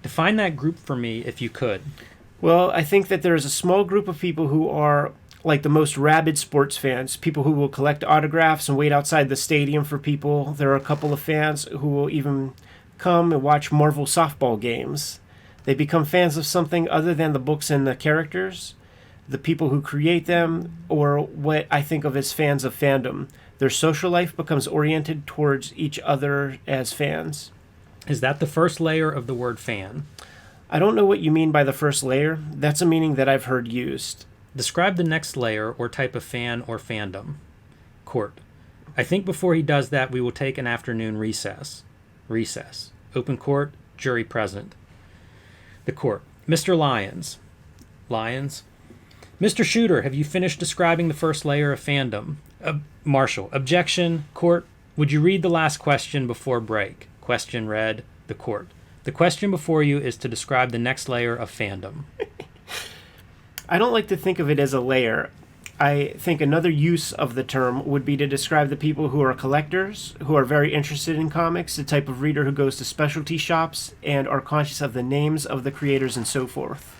Define that group for me, if you could. Well, I think that there is a small group of people who are like the most rabid sports fans, people who will collect autographs and wait outside the stadium for people. There are a couple of fans who will even come and watch Marvel softball games. They become fans of something other than the books and the characters, the people who create them, or what I think of as fans of fandom. Their social life becomes oriented towards each other as fans. Is that the first layer of the word fan? I don't know what you mean by the first layer. That's a meaning that I've heard used. Describe the next layer or type of fan or fandom. Court. I think before he does that, we will take an afternoon recess. Recess. Open court, jury present. The court. Mr. Lyons. Lyons. Mr. Shooter, have you finished describing the first layer of fandom? Marshall. Objection. Court. Would you read the last question before break? Question read. The court. The question before you is to describe the next layer of fandom. I don't like to think of it as a layer. I think another use of the term would be to describe the people who are collectors, who are very interested in comics, the type of reader who goes to specialty shops and are conscious of the names of the creators and so forth.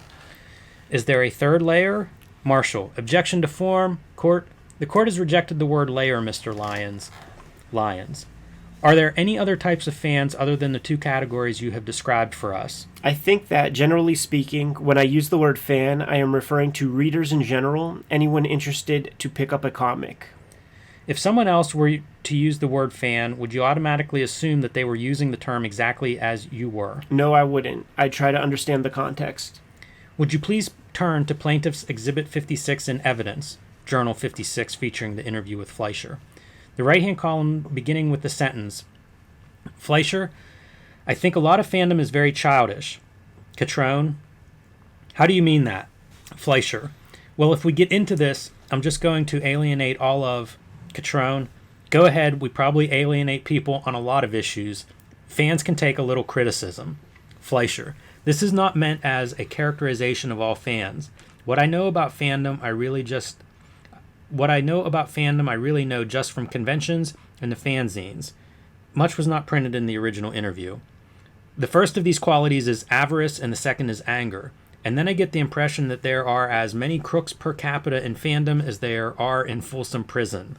Is there a third layer? Marshall. Objection to form. Court. The court has rejected the word layer, Mr. Lyons. Lyons. Are there any other types of fans other than the two categories you have described for us? I think that, generally speaking, when I use the word fan, I am referring to readers in general, anyone interested to pick up a comic. If someone else were to use the word fan, would you automatically assume that they were using the term exactly as you were? No, I wouldn't. I'd try to understand the context. Would you please turn to Plaintiff's Exhibit 56 in Evidence, Journal 56 featuring the interview with Fleischer. The right-hand column beginning with the sentence, Fleischer, I think a lot of fandom is very childish. Catrone, how do you mean that? Fleischer, well, if we get into this, I'm just going to alienate all of Catrone. Go ahead, we probably alienate people on a lot of issues. Fans can take a little criticism. Fleischer, This is not meant as a characterization of all fans. What I know about fandom, I really know just from conventions and the fanzines. Much was not printed in the original interview. The first of these qualities is avarice, and the second is anger. And then I get the impression that there are as many crooks per capita in fandom as there are in Folsom Prison.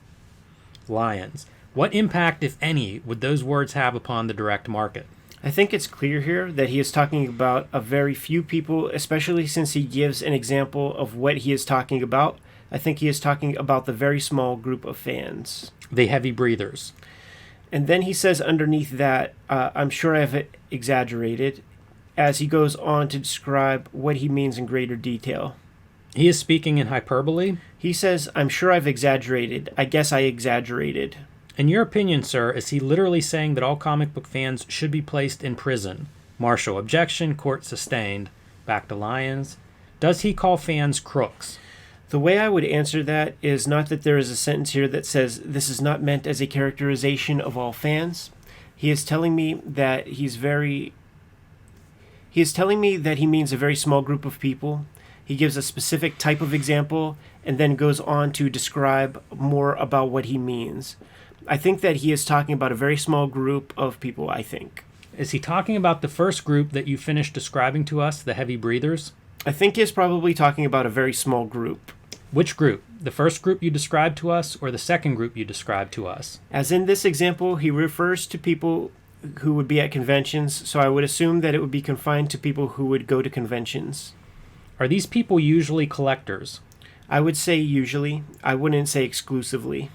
Lions. What impact, if any, would those words have upon the direct market? I think it's clear here that he is talking about a very few people, especially since he gives an example of what he is talking about. I think he is talking about the very small group of fans. The heavy breathers. And then he says underneath that, I'm sure I've exaggerated, as he goes on to describe what he means in greater detail. He is speaking in hyperbole? He says, I'm sure I've exaggerated. I guess I exaggerated. In your opinion, sir, is he literally saying that all comic book fans should be placed in prison? Marshall, objection, court sustained. Back to Lyons. Does he call fans crooks? The way I would answer that is not that there is a sentence here that says this is not meant as a characterization of all fans. He is telling me that he means a very small group of people. He gives a specific type of example and then goes on to describe more about what he means. I think that he is talking about a very small group of people, I think. Is he talking about the first group that you finished describing to us, the heavy breathers? I think he is probably talking about a very small group. Which group? The first group you described to us or the second group you described to us? As in this example, he refers to people who would be at conventions, so I would assume that it would be confined to people who would go to conventions. Are these people usually collectors? I would say usually. I wouldn't say exclusively.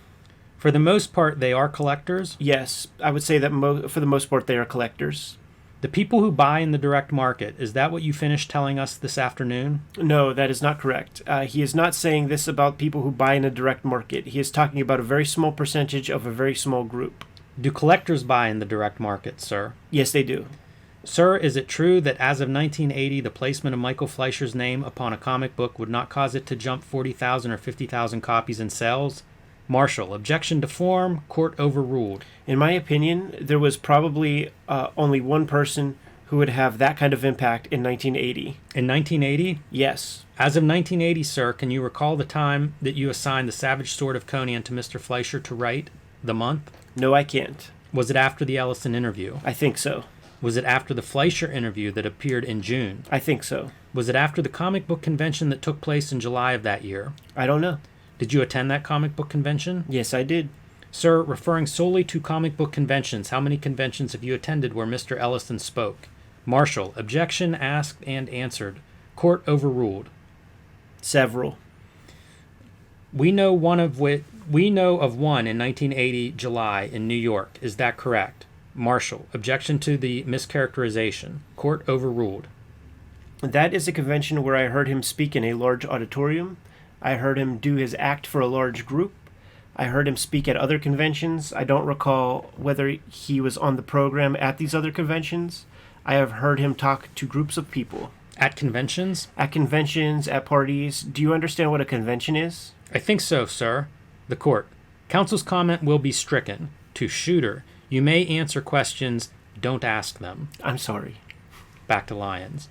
For the most part, they are collectors? Yes, I would say that for the most part they are collectors. The people who buy in the direct market, is that what you finished telling us this afternoon? No, that is not correct. He is not saying this about people who buy in a direct market. He is talking about a very small percentage of a very small group. Do collectors buy in the direct market, sir? Yes, they do. Sir, is it true that as of 1980, the placement of Michael Fleischer's name upon a comic book would not cause it to jump 40,000 or 50,000 copies in sales? Marshall, objection to form, court overruled. In my opinion, there was probably only one person who would have that kind of impact in 1980. In 1980? Yes. As of 1980, sir, can you recall the time that you assigned the Savage Sword of Conan to Mr. Fleischer to write? The month? No, I can't. Was it after the Ellison interview? I think so. Was it after the Fleischer interview that appeared in June? I think so. Was it after the comic book convention that took place in July of that year? I don't know. Did you attend that comic book convention? Yes, I did. Sir, referring solely to comic book conventions, how many conventions have you attended where Mr. Ellison spoke? Marshall, objection asked and answered. Court overruled. Several. We know of one in 1980 July in New York. Is that correct? Marshall, objection to the mischaracterization. Court overruled. That is a convention where I heard him speak in a large auditorium. I heard him do his act for a large group. I heard him speak at other conventions. I don't recall whether he was on the program at these other conventions. I have heard him talk to groups of people. At conventions? At conventions, at parties. Do you understand what a convention is? I think so, sir. The court. Counsel's comment will be stricken. To Shooter, you may answer questions, don't ask them. I'm sorry. Back to Lyons.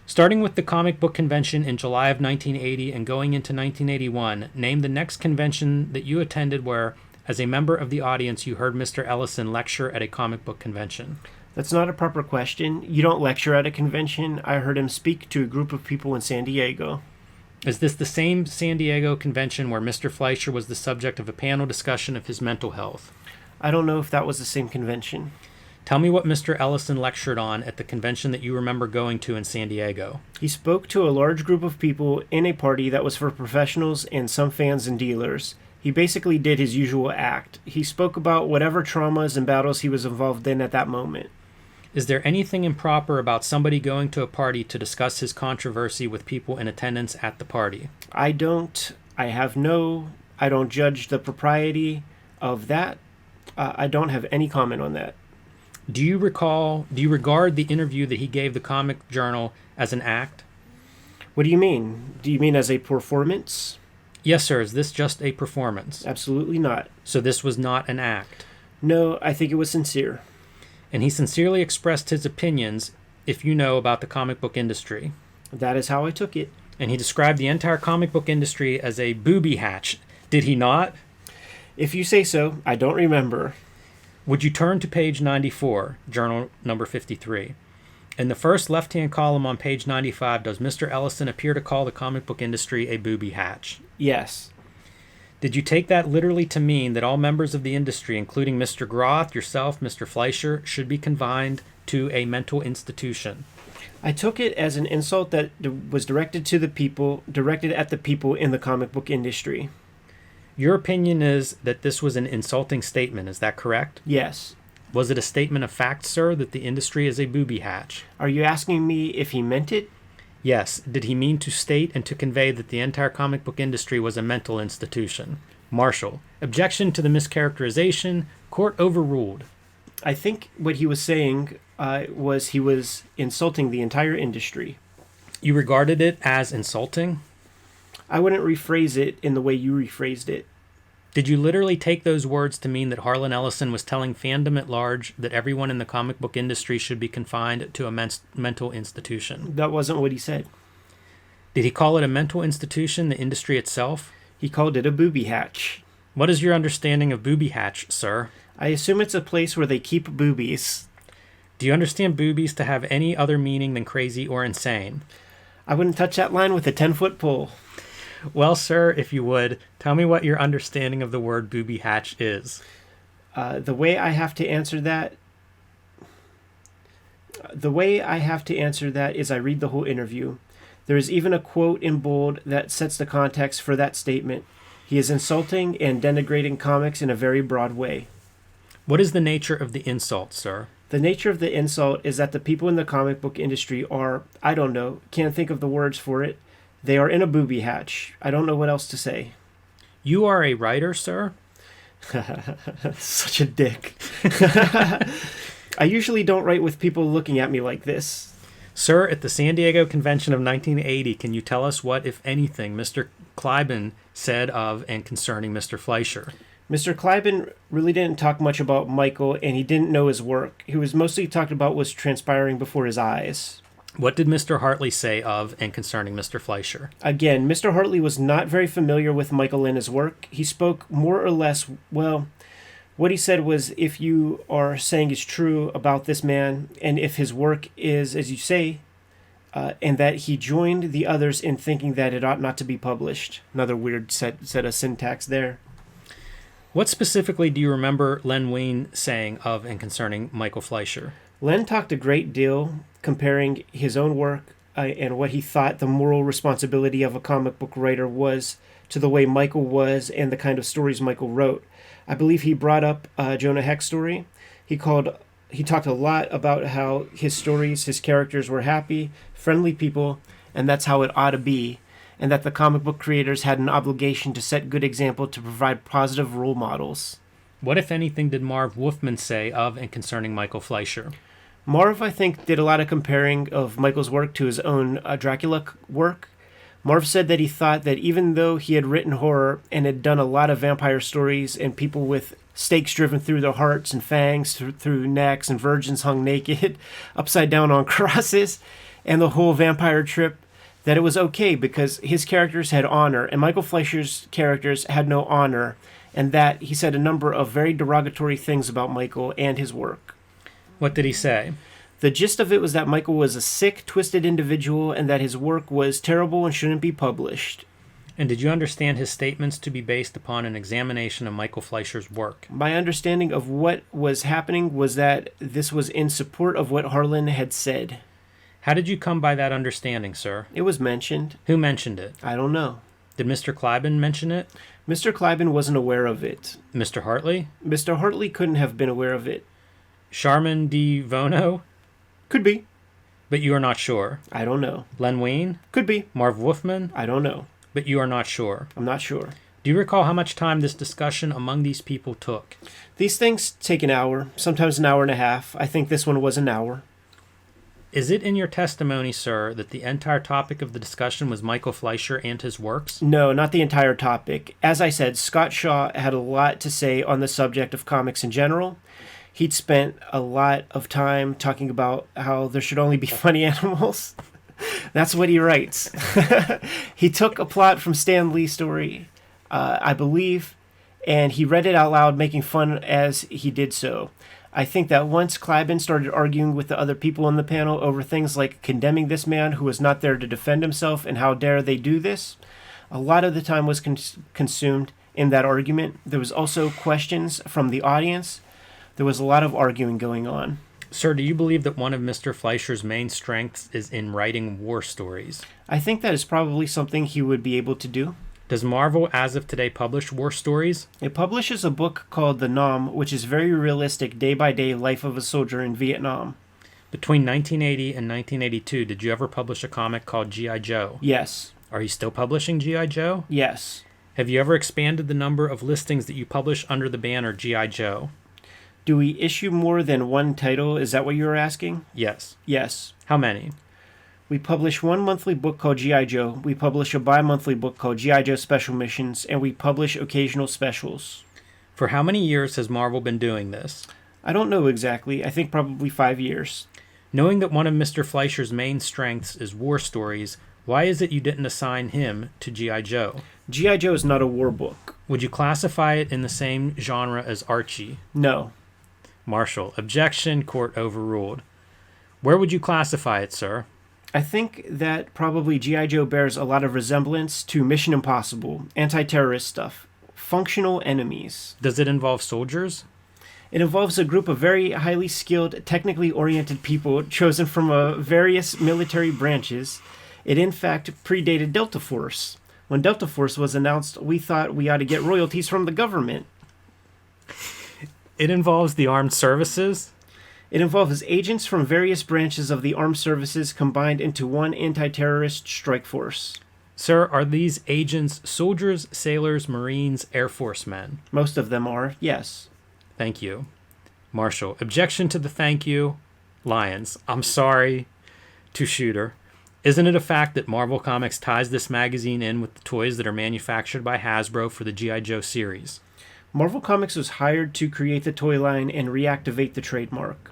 Starting with the comic book convention in July of 1980 and going into 1981, name the next convention that you attended where, as a member of the audience, you heard Mr. Ellison lecture at a comic book convention. That's not a proper question. You don't lecture at a convention. I heard him speak to a group of people in San Diego. Is this the same San Diego convention where Mr. Fleischer was the subject of a panel discussion of his mental health? I don't know if that was the same convention. Tell me what Mr. Ellison lectured on at the convention that you remember going to in San Diego. He spoke to a large group of people in a party that was for professionals and some fans and dealers. He basically did his usual act. He spoke about whatever traumas and battles he was involved in at that moment. Is there anything improper about somebody going to a party to discuss his controversy with people in attendance at the party? I don't judge the propriety of that. I don't have any comment on that. Do you regard the interview that he gave the comic journal as an act? What do you mean? Do you mean as a performance? Yes, sir. Is this just a performance? Absolutely not. So this was not an act? No, I think it was sincere. And he sincerely expressed his opinions. if you know about the comic book industry. That is how I took it. And he described the entire comic book industry as a booby hatch. Did he not? If you say so, I don't remember. Would you turn to page 94, journal number 53? In the first left-hand column on page 95, does Mr. Ellison appear to call the comic book industry a booby hatch? Yes. Did you take that literally to mean that all members of the industry, including Mr. Groth, yourself, Mr. Fleischer, should be confined to a mental institution? I took it as an insult that was directed at the people in the comic book industry. Your opinion is that this was an insulting statement, is that correct? Yes. Was it a statement of fact, sir, that the industry is a booby hatch? Are you asking me if he meant it? Yes. Did he mean to state and to convey that the entire comic book industry was a mental institution? Marshall. Objection to the mischaracterization. Court overruled. I think what he was saying was he was insulting the entire industry. You regarded it as insulting? I wouldn't rephrase it in the way you rephrased it. Did you literally take those words to mean that Harlan Ellison was telling fandom at large that everyone in the comic book industry should be confined to a mental institution? That wasn't what he said. Did he call it a mental institution, the industry itself? He called it a booby hatch. What is your understanding of booby hatch, sir? I assume it's a place where they keep boobies. Do you understand boobies to have any other meaning than crazy or insane? I wouldn't touch that line with a 10-foot pole. Well, sir, if you would, tell me what your understanding of the word booby hatch is. The way I have to answer that is I read the whole interview. There is even a quote in bold that sets the context for that statement. He is insulting and denigrating comics in a very broad way. What is the nature of the insult, sir? The nature of the insult is that the people in the comic book industry are, I don't know, can't think of the words for it. They are in a booby hatch. I don't know what else to say. You are a writer, sir? Such a dick. I usually don't write with people looking at me like this. Sir, at the San Diego Convention of 1980, can you tell us what, if anything, Mr. Kleiben said of and concerning Mr. Fleischer? Mr. Kleiben really didn't talk much about Michael, and he didn't know his work. He was mostly talked about was transpiring before his eyes. What did Mr. Hartley say of and concerning Mr. Fleischer? Again, Mr. Hartley was not very familiar with Michael and his work. He spoke more or less, well, what he said was, if you are saying is true about this man, and if his work is, as you say, and that he joined the others in thinking that it ought not to be published. Another weird set of syntax there. What specifically do you remember Len Wein saying of and concerning Michael Fleischer? Len talked a great deal, comparing his own work and what he thought the moral responsibility of a comic book writer was to the way Michael was and the kind of stories Michael wrote. I believe he brought up Jonah Heck's story. He talked a lot about how his stories, his characters were happy, friendly people, and that's how it ought to be, and that the comic book creators had an obligation to set good example to provide positive role models. What, if anything, did Marv Wolfman say of and concerning Michael Fleischer? Marv, I think, did a lot of comparing of Michael's work to his own Dracula work. Marv said that he thought that even though he had written horror and had done a lot of vampire stories and people with stakes driven through their hearts and fangs through necks and virgins hung naked upside down on crosses and the whole vampire trip, that it was okay because his characters had honor and Michael Fleischer's characters had no honor, and that he said a number of very derogatory things about Michael and his work. What did he say? The gist of it was that Michael was a sick, twisted individual and that his work was terrible and shouldn't be published. And did you understand his statements to be based upon an examination of Michael Fleischer's work? My understanding of what was happening was that this was in support of what Harlan had said. How did you come by that understanding, sir? It was mentioned. Who mentioned it? I don't know. Did Mr. Kleiben mention it? Mr. Kleiben wasn't aware of it. Mr. Hartley? Mr. Hartley couldn't have been aware of it. Charmin di Vono? Could be. But you are not sure. I don't know. Len Wein? Could be. Marv Wolfman? I don't know. But you are not sure. I'm not sure. Do you recall how much time this discussion among these people took? These things take an hour, sometimes an hour and a half. I think this one was an hour. Is it in your testimony, sir, that the entire topic of the discussion was Michael Fleischer and his works? No, not the entire topic. As I said, Scott Shaw had a lot to say on the subject of comics in general. he'd spent a lot of time talking about how there should only be funny animals. That's what he writes. He took a plot from Stan Lee's story, I believe, and he read it out loud, making fun as he did so. I think that once Clyburn started arguing with the other people on the panel over things like condemning this man who was not there to defend himself and how dare they do this, a lot of the time was consumed in that argument. There was also questions from the audience. There was a lot of arguing going on. Sir, do you believe that one of Mr. Fleischer's main strengths is in writing war stories? I think that is probably something he would be able to do. Does Marvel, as of today, publish war stories? It publishes a book called The Nam, which is very realistic day-by-day life of a soldier in Vietnam. Between 1980 and 1982, did you ever publish a comic called G.I. Joe? Yes. Are you still publishing G.I. Joe? Yes. Have you ever expanded the number of listings that you publish under the banner G.I. Joe? Do we issue more than one title? Is that what you were asking? Yes. Yes. How many? We publish one monthly book called G.I. Joe. We publish a bi-monthly book called G.I. Joe Special Missions, and we publish occasional specials. For how many years has Marvel been doing this? I don't know exactly. I think probably 5 years. Knowing that one of Mr. Fleischer's main strengths is war stories, why is it you didn't assign him to G.I. Joe? G.I. Joe is not a war book. Would you classify it in the same genre as Archie? No. Marshall. Objection. Court overruled. Where would you classify it, sir? I think that probably G.I. Joe bears a lot of resemblance to Mission Impossible, anti-terrorist stuff, functional enemies. Does it involve soldiers? It involves a group of very highly skilled, technically oriented people chosen from various military branches. It in fact predated Delta Force. When Delta Force was announced, we thought we ought to get royalties from the government. It involves the armed services? It involves agents from various branches of the armed services combined into one anti-terrorist strike force. Sir, are these agents soldiers, sailors, Marines, Air Force men? Most of them are, yes. Thank you. Marshall. Objection to the thank you. Lyons. I'm sorry. To Shooter. Isn't it a fact that Marvel Comics ties this magazine in with the toys that are manufactured by Hasbro for the G.I. Joe series? Marvel Comics was hired to create the toy line and reactivate the trademark.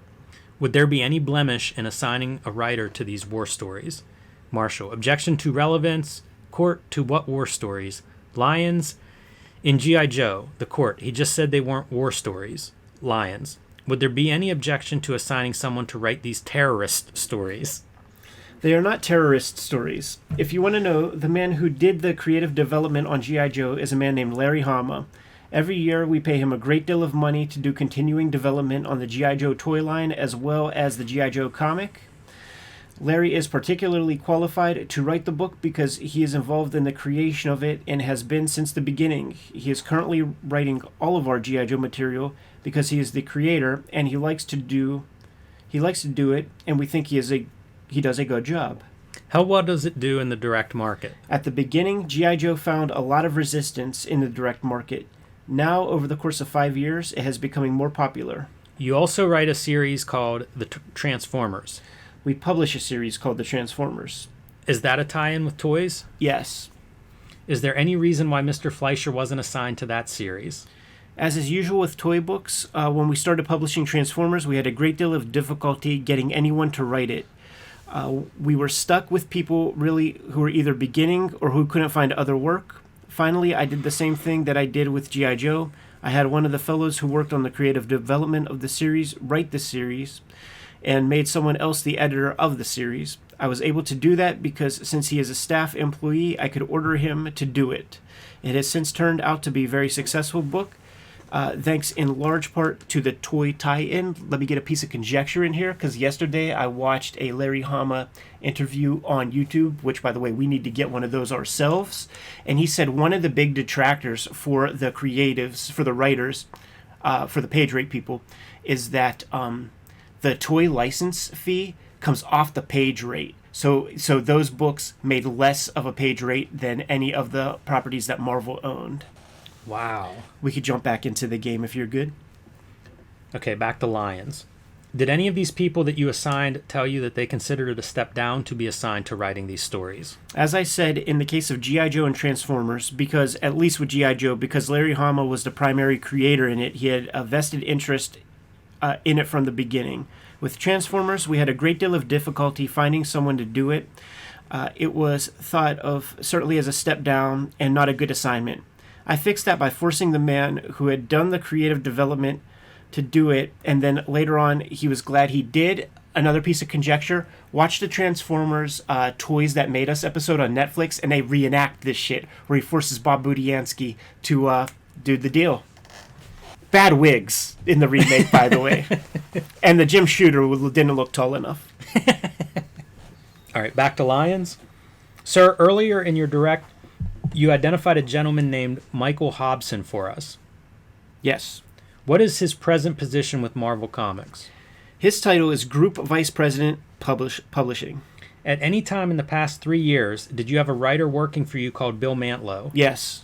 Would there be any blemish in assigning a writer to these war stories? Marshall. Objection to relevance. Court. To what war stories? Lyons. In G.I. Joe, the court, he just said they weren't war stories. Lyons. Would there be any objection to assigning someone to write these terrorist stories? They are not terrorist stories. If you want to know, the man who did the creative development on G.I. Joe is a man named Larry Hama. Every year, we pay him a great deal of money to do continuing development on the G.I. Joe toy line as well as the G.I. Joe comic. Larry is particularly qualified to write the book because he is involved in the creation of it and has been since the beginning. He is currently writing all of our G.I. Joe material because he is the creator and he likes to do it, and we think he does a good job. How well does it do in the direct market? At the beginning, G.I. Joe found a lot of resistance in the direct market. Now, over the course of 5 years, it has becoming more popular. You also write a series called The Transformers. We publish a series called The Transformers. Is that a tie-in with toys? Yes. Is there any reason why Mr. Fleischer wasn't assigned to that series? As is usual with toy books, when we started publishing Transformers, we had a great deal of difficulty getting anyone to write it. We were stuck with people really who were either beginning or who couldn't find other work. Finally, I did the same thing that I did with G.I. Joe. I had one of the fellows who worked on the creative development of the series write the series and made someone else the editor of the series. I was able to do that because since he is a staff employee, I could order him to do it. It has since turned out to be a very successful book, thanks in large part to the toy tie-in. Let me get a piece of conjecture in here, because yesterday I watched a Larry Hama interview on YouTube, which, by the way, we need to get one of those ourselves. And he said one of the big detractors for the creatives, for the writers, for the page rate people, is that the toy license fee comes off the page rate. So those books made less of a page rate than any of the properties that Marvel owned. Wow. We could jump back into the game if you're good. Okay, back to Lions. Did any of these people that you assigned tell you that they considered it a step down to be assigned to writing these stories? As I said, in the case of G.I. Joe and Transformers, because, at least with G.I. Joe, because Larry Hama was the primary creator in it, he had a vested interest in it from the beginning. With Transformers, we had a great deal of difficulty finding someone to do it. It was thought of certainly as a step down and not a good assignment. I fixed that by forcing the man who had done the creative development to do it, and then later on he was glad he did. Another piece of conjecture: watch the Transformers Toys That Made Us episode on Netflix, and they reenact this shit where he forces Bob Budiansky to do the deal. Bad wigs in the remake, by the way. And the Jim Shooter didn't look tall enough. All right, back to Lions. Sir, earlier in your direct, you identified a gentleman named Michael Hobson for us. Yes. What is his present position with Marvel Comics? His title is Group Vice President Publishing. At any time in the past 3 years, did you have a writer working for you called Bill Mantlo? Yes.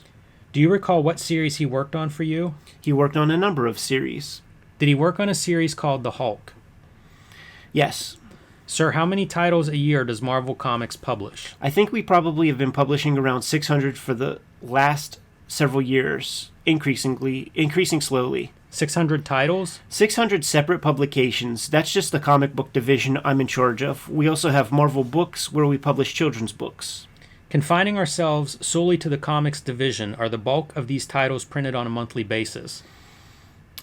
Do you recall what series he worked on for you? He worked on a number of series. Did he work on a series called The Hulk? Yes. Sir, how many titles a year does Marvel Comics publish? I think we probably have been publishing around 600 for the last several years, increasing slowly. 600 titles? 600 separate publications. That's just the comic book division I'm in charge of. We also have Marvel Books, where we publish children's books. Confining ourselves solely to the comics division, are the bulk of these titles printed on a monthly basis?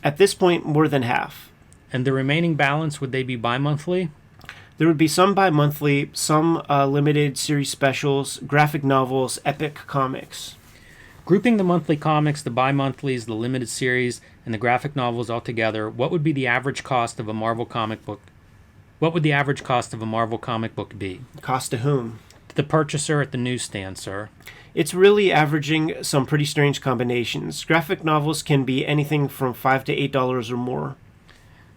At this point, more than half. And the remaining balance, would they be bi-monthly? There would be some bi-monthly, some limited series specials, graphic novels, epic comics. Grouping the monthly comics, the bi-monthlies, the limited series, and the graphic novels all together, what would be the average cost of a Marvel comic book? What would the average cost of a Marvel comic book be? Cost to whom? To the purchaser at the newsstand, sir. It's really averaging some pretty strange combinations. Graphic novels can be anything from $5 to $8 or more.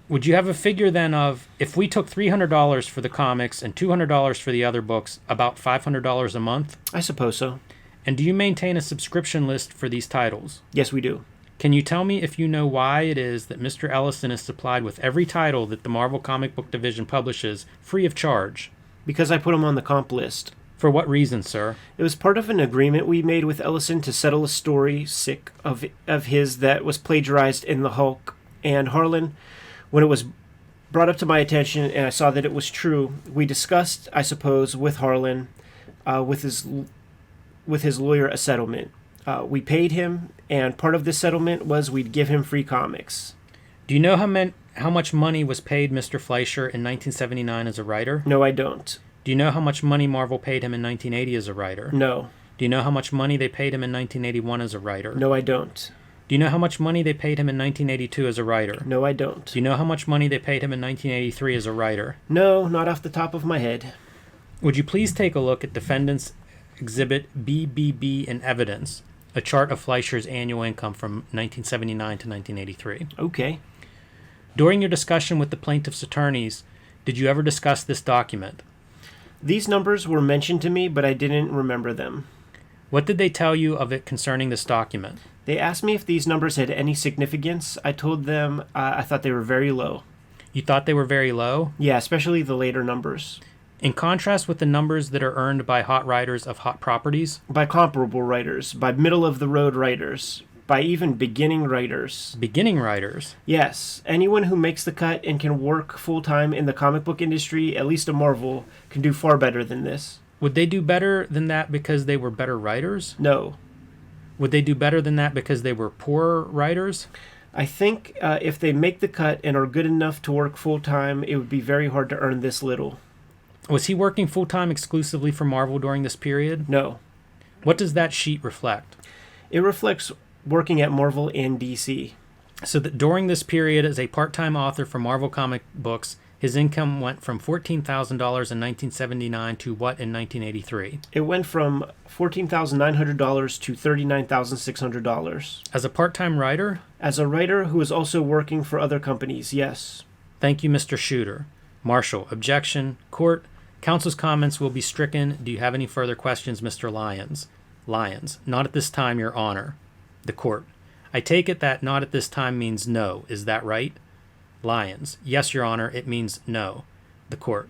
Would you have a figure then of, if we took $300 for the comics and $200 for the other books, about $500 a month? I suppose so. And do you maintain a subscription list for these titles? Yes, we do. Can you tell me if you know why it is that Mr. Ellison is supplied with every title that the Marvel Comic Book Division publishes free of charge? Because I put him on the comp list. For what reason, sir? It was part of an agreement we made with Ellison to settle a story of his that was plagiarized in The Hulk. And Harlan, when it was brought up to my attention and I saw that it was true, we discussed, I suppose, with Harlan, with his lawyer, a settlement. We paid him, and part of the settlement was we'd give him free comics. Do you know how much money was paid Mr. Fleischer in 1979 as a writer? No, I don't. Do you know how much money Marvel paid him in 1980 as a writer? No. Do you know how much money they paid him in 1981 as a writer? No, I don't. Do you know how much money they paid him in 1982 as a writer? No, I don't. Do you know how much money they paid him in 1983 as a writer? No, not off the top of my head. Would you please take a look at Defendant's Exhibit BBB in Evidence, a chart of Fleischer's annual income from 1979 to 1983? Okay. During your discussion with the plaintiff's attorneys, did you ever discuss this document? These numbers were mentioned to me, but I didn't remember them. What did they tell you of it concerning this document? They asked me if these numbers had any significance. I told them I thought they were very low. You thought they were very low? Yeah, especially the later numbers. In contrast with the numbers that are earned by hot writers of hot properties? By comparable writers, by middle-of-the-road writers, by even beginning writers. Beginning writers? Yes. Anyone who makes the cut and can work full-time in the comic book industry, at least a Marvel, can do far better than this. Would they do better than that because they were better writers? No. Would they do better than that because they were poorer writers? I think if they make the cut and are good enough to work full-time, it would be very hard to earn this little. Was he working full-time exclusively for Marvel during this period? No. What does that sheet reflect? It reflects working at Marvel and DC. So that during this period as a part-time author for Marvel comic books, his income went from $14,000 in 1979 to what in 1983? It went from $14,900 to $39,600. As a part-time writer? As a writer who is also working for other companies, yes. Thank you, Mr. Shooter. Marshall, objection. Court, counsel's comments will be stricken. Do you have any further questions, Mr. Lyons? Lyons, not at this time, Your Honor. The court, I take it that not at this time means no. Is that right? Lyons, yes, Your Honor, it means no. The court,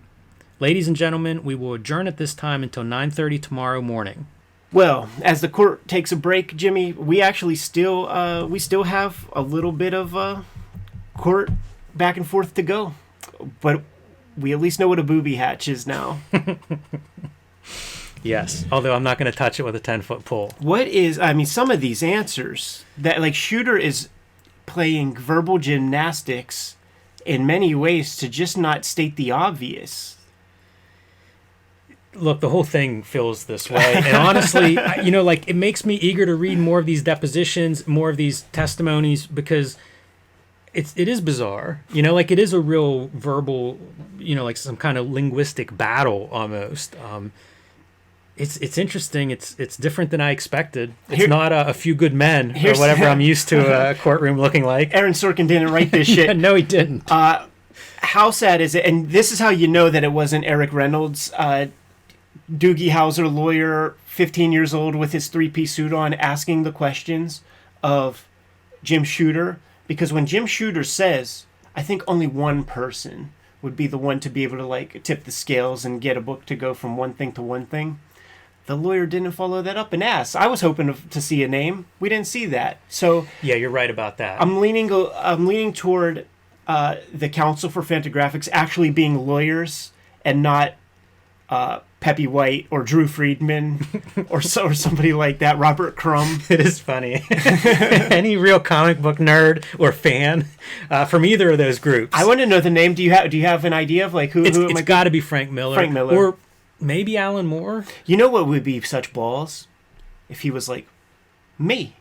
ladies and gentlemen, we will adjourn at this time until 9:30 tomorrow morning. Well, as the court takes a break, Jimmy, we actually still have a little bit of court back and forth to go. But we at least know what a booby hatch is now. Yes, although I'm not going to touch it with a 10-foot pole. Some of these answers, that like Shooter is playing verbal gymnastics in many ways to just not state the obvious. Look, the whole thing feels this way. And honestly, it makes me eager to read more of these depositions, more of these testimonies, because it is bizarre. It is a real verbal, like some kind of linguistic battle almost. It's interesting. It's different than I expected. It's not a few good men or whatever I'm used to a courtroom looking like. Aaron Sorkin didn't write this shit. No, he didn't. How sad is it? And this is how you know that it wasn't Eric Reynolds, Doogie Howser lawyer, 15 years old with his three-piece suit on, asking the questions of Jim Shooter. Because when Jim Shooter says, I think only one person would be the one to be able to like tip the scales and get a book to go from one thing to one thing, the lawyer didn't follow that up and ask. I was hoping to see a name. We didn't see that. So yeah, you're right about that. I'm leaning toward the Council for Fantagraphics actually being lawyers and not Peppy White or Drew Friedman or somebody like that, Robert Crumb. It is funny. Any real comic book nerd or fan from either of those groups. I want to know the name. Do you have an idea of like who it might be? It's got to be Frank Miller. Frank Miller. Or maybe Alan Moore. You know what would be such balls? If he was like, me.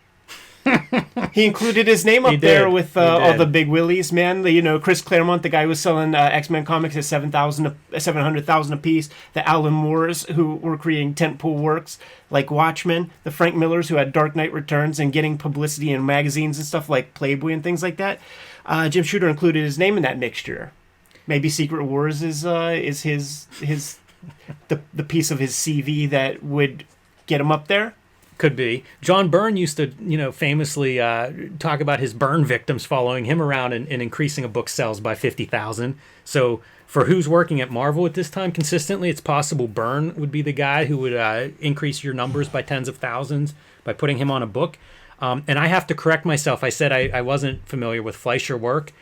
He included his name up there with all the big willies, man. Chris Claremont, the guy who was selling X-Men comics at $700,000 a piece. The Alan Moores, who were creating tentpole works like Watchmen. The Frank Millers, who had Dark Knight Returns and getting publicity in magazines and stuff like Playboy and things like that. Jim Shooter included his name in that mixture. Maybe Secret Wars is his the piece of his CV that would get him up there. Could be. John Byrne used to, famously talk about his burn victims following him around and increasing a book's sales by 50,000. So for who's working at Marvel at this time consistently, it's possible Byrne would be the guy who would increase your numbers by tens of thousands by putting him on a book. And I have to correct myself. I said I wasn't familiar with Fleischer work.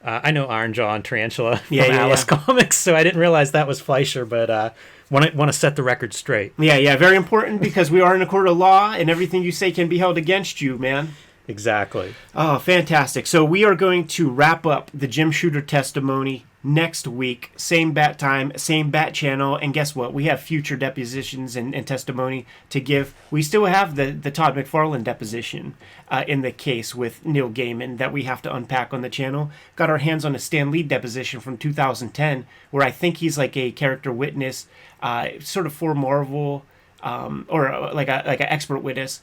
I know Iron Jaw and Tarantula from Alice Comics, so I didn't realize that was Fleischer, but want to set the record straight. Yeah, very important because we are in a court of law and everything you say can be held against you, man. Exactly. Oh, fantastic. So we are going to wrap up the Jim Shooter testimony next week. Same bat time, same bat channel. And guess what? We have future depositions and testimony to give. We still have the Todd McFarlane deposition in the case with Neil Gaiman that we have to unpack on the channel. Got our hands on a Stan Lee deposition from 2010 where I think he's like a character witness sort of for Marvel or like an expert witness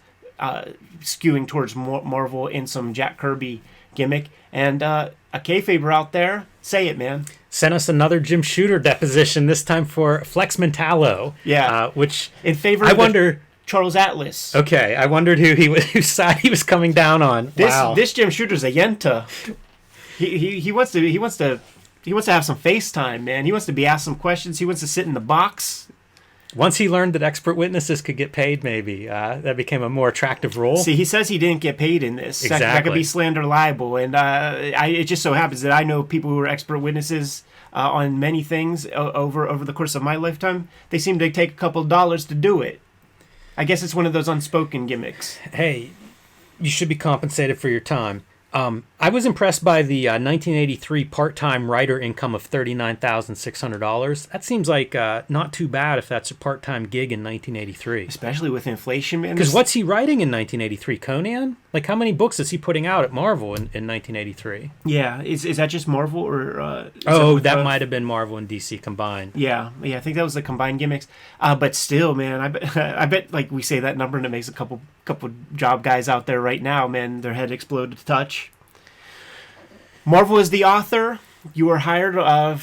skewing towards Marvel in some Jack Kirby gimmick. And a Kayfabe out there, say it, man. Sent us another Jim Shooter deposition, this time for Flex Mentallo. Yeah. Which in favor of Charles Atlas. Okay, I wondered whose side he was coming down on. This Jim Shooter's a Yenta. He wants to have some FaceTime, man. He wants to be asked some questions. He wants to sit in the box. Once he learned that expert witnesses could get paid, maybe, that became a more attractive role. See, he says he didn't get paid in this. Exactly. That could be slander libel. And it just so happens that I know people who are expert witnesses on many things over the course of my lifetime. They seem to take a couple of dollars to do it. I guess it's one of those unspoken gimmicks. Hey, you should be compensated for your time. I was impressed by the 1983 part-time writer income of $39,600. That seems like not too bad if that's a part-time gig in 1983. Especially with inflation, man. Because what's he writing in 1983? Conan? Like, how many books is he putting out at Marvel in 1983? Yeah, is that just Marvel or? That might have been Marvel and DC combined. Yeah, I think that was the combined gimmicks. But still, man, I bet like we say that number and it makes a couple job guys out there right now, man, their head exploded to touch. Marvel is the author. You are hired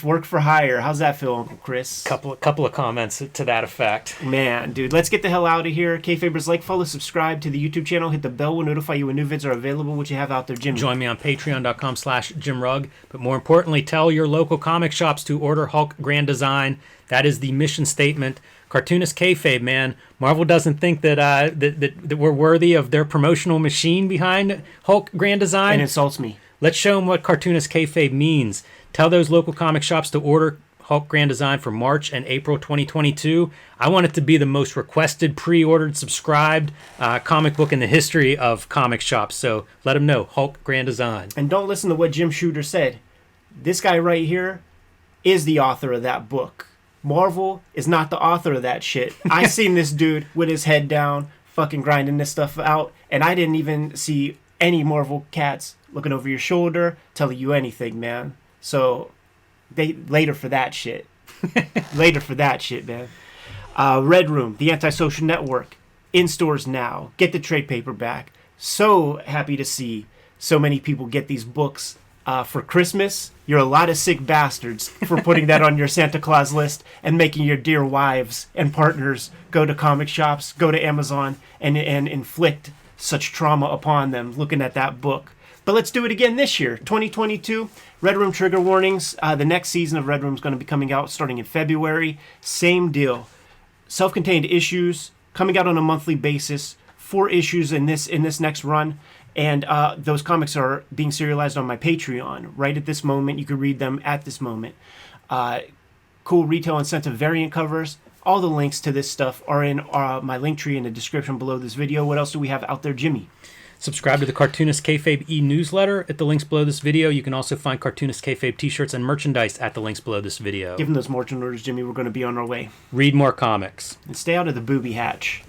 work for hire. How's that feel, Uncle Chris? Couple of comments to that effect. Man, dude, let's get the hell out of here. Kayfabers, like, follow, subscribe to the YouTube channel. Hit the bell. We'll notify you when new vids are available. What you have out there, Jim? Join me on patreon.com/JimRugg. But more importantly, tell your local comic shops to order Hulk Grand Design. That is the mission statement. Cartoonist Kayfabe, man. Marvel doesn't think that we're worthy of their promotional machine behind Hulk Grand Design. And insults me. Let's show them what Cartoonist Kayfabe means. Tell those local comic shops to order Hulk Grand Design for March and April 2022. I want it to be the most requested, pre-ordered, subscribed comic book in the history of comic shops. So let them know, Hulk Grand Design. And don't listen to what Jim Shooter said. This guy right here is the author of that book. Marvel is not the author of that shit. I seen this dude with his head down, fucking grinding this stuff out, and I didn't even see any Marvel cats looking over your shoulder, telling you anything, man. So, later for that shit. Later for that shit, man. Red Room, the Antisocial Network, in stores now. Get the trade paperback. So happy to see so many people get these books for Christmas. You're a lot of sick bastards for putting that on your Santa Claus list and making your dear wives and partners go to comic shops, go to Amazon, and inflict such trauma upon them looking at that book. But let's do it again this year, 2022. Red Room trigger warnings. The next season of Red Room is going to be coming out starting in February. Same deal. Self-contained issues coming out on a monthly basis. 4 issues in this next run. And those comics are being serialized on my Patreon. Right at this moment, you can read them at this moment. Cool retail incentive variant covers. All the links to this stuff are in my link tree in the description below this video. What else do we have out there, Jimmy? Subscribe to the Cartoonist Kayfabe e-newsletter at the links below this video. You can also find Cartoonist Kayfabe t-shirts and merchandise at the links below this video. Give them those marching orders, Jimmy. We're going to be on our way. Read more comics. And stay out of the booby hatch.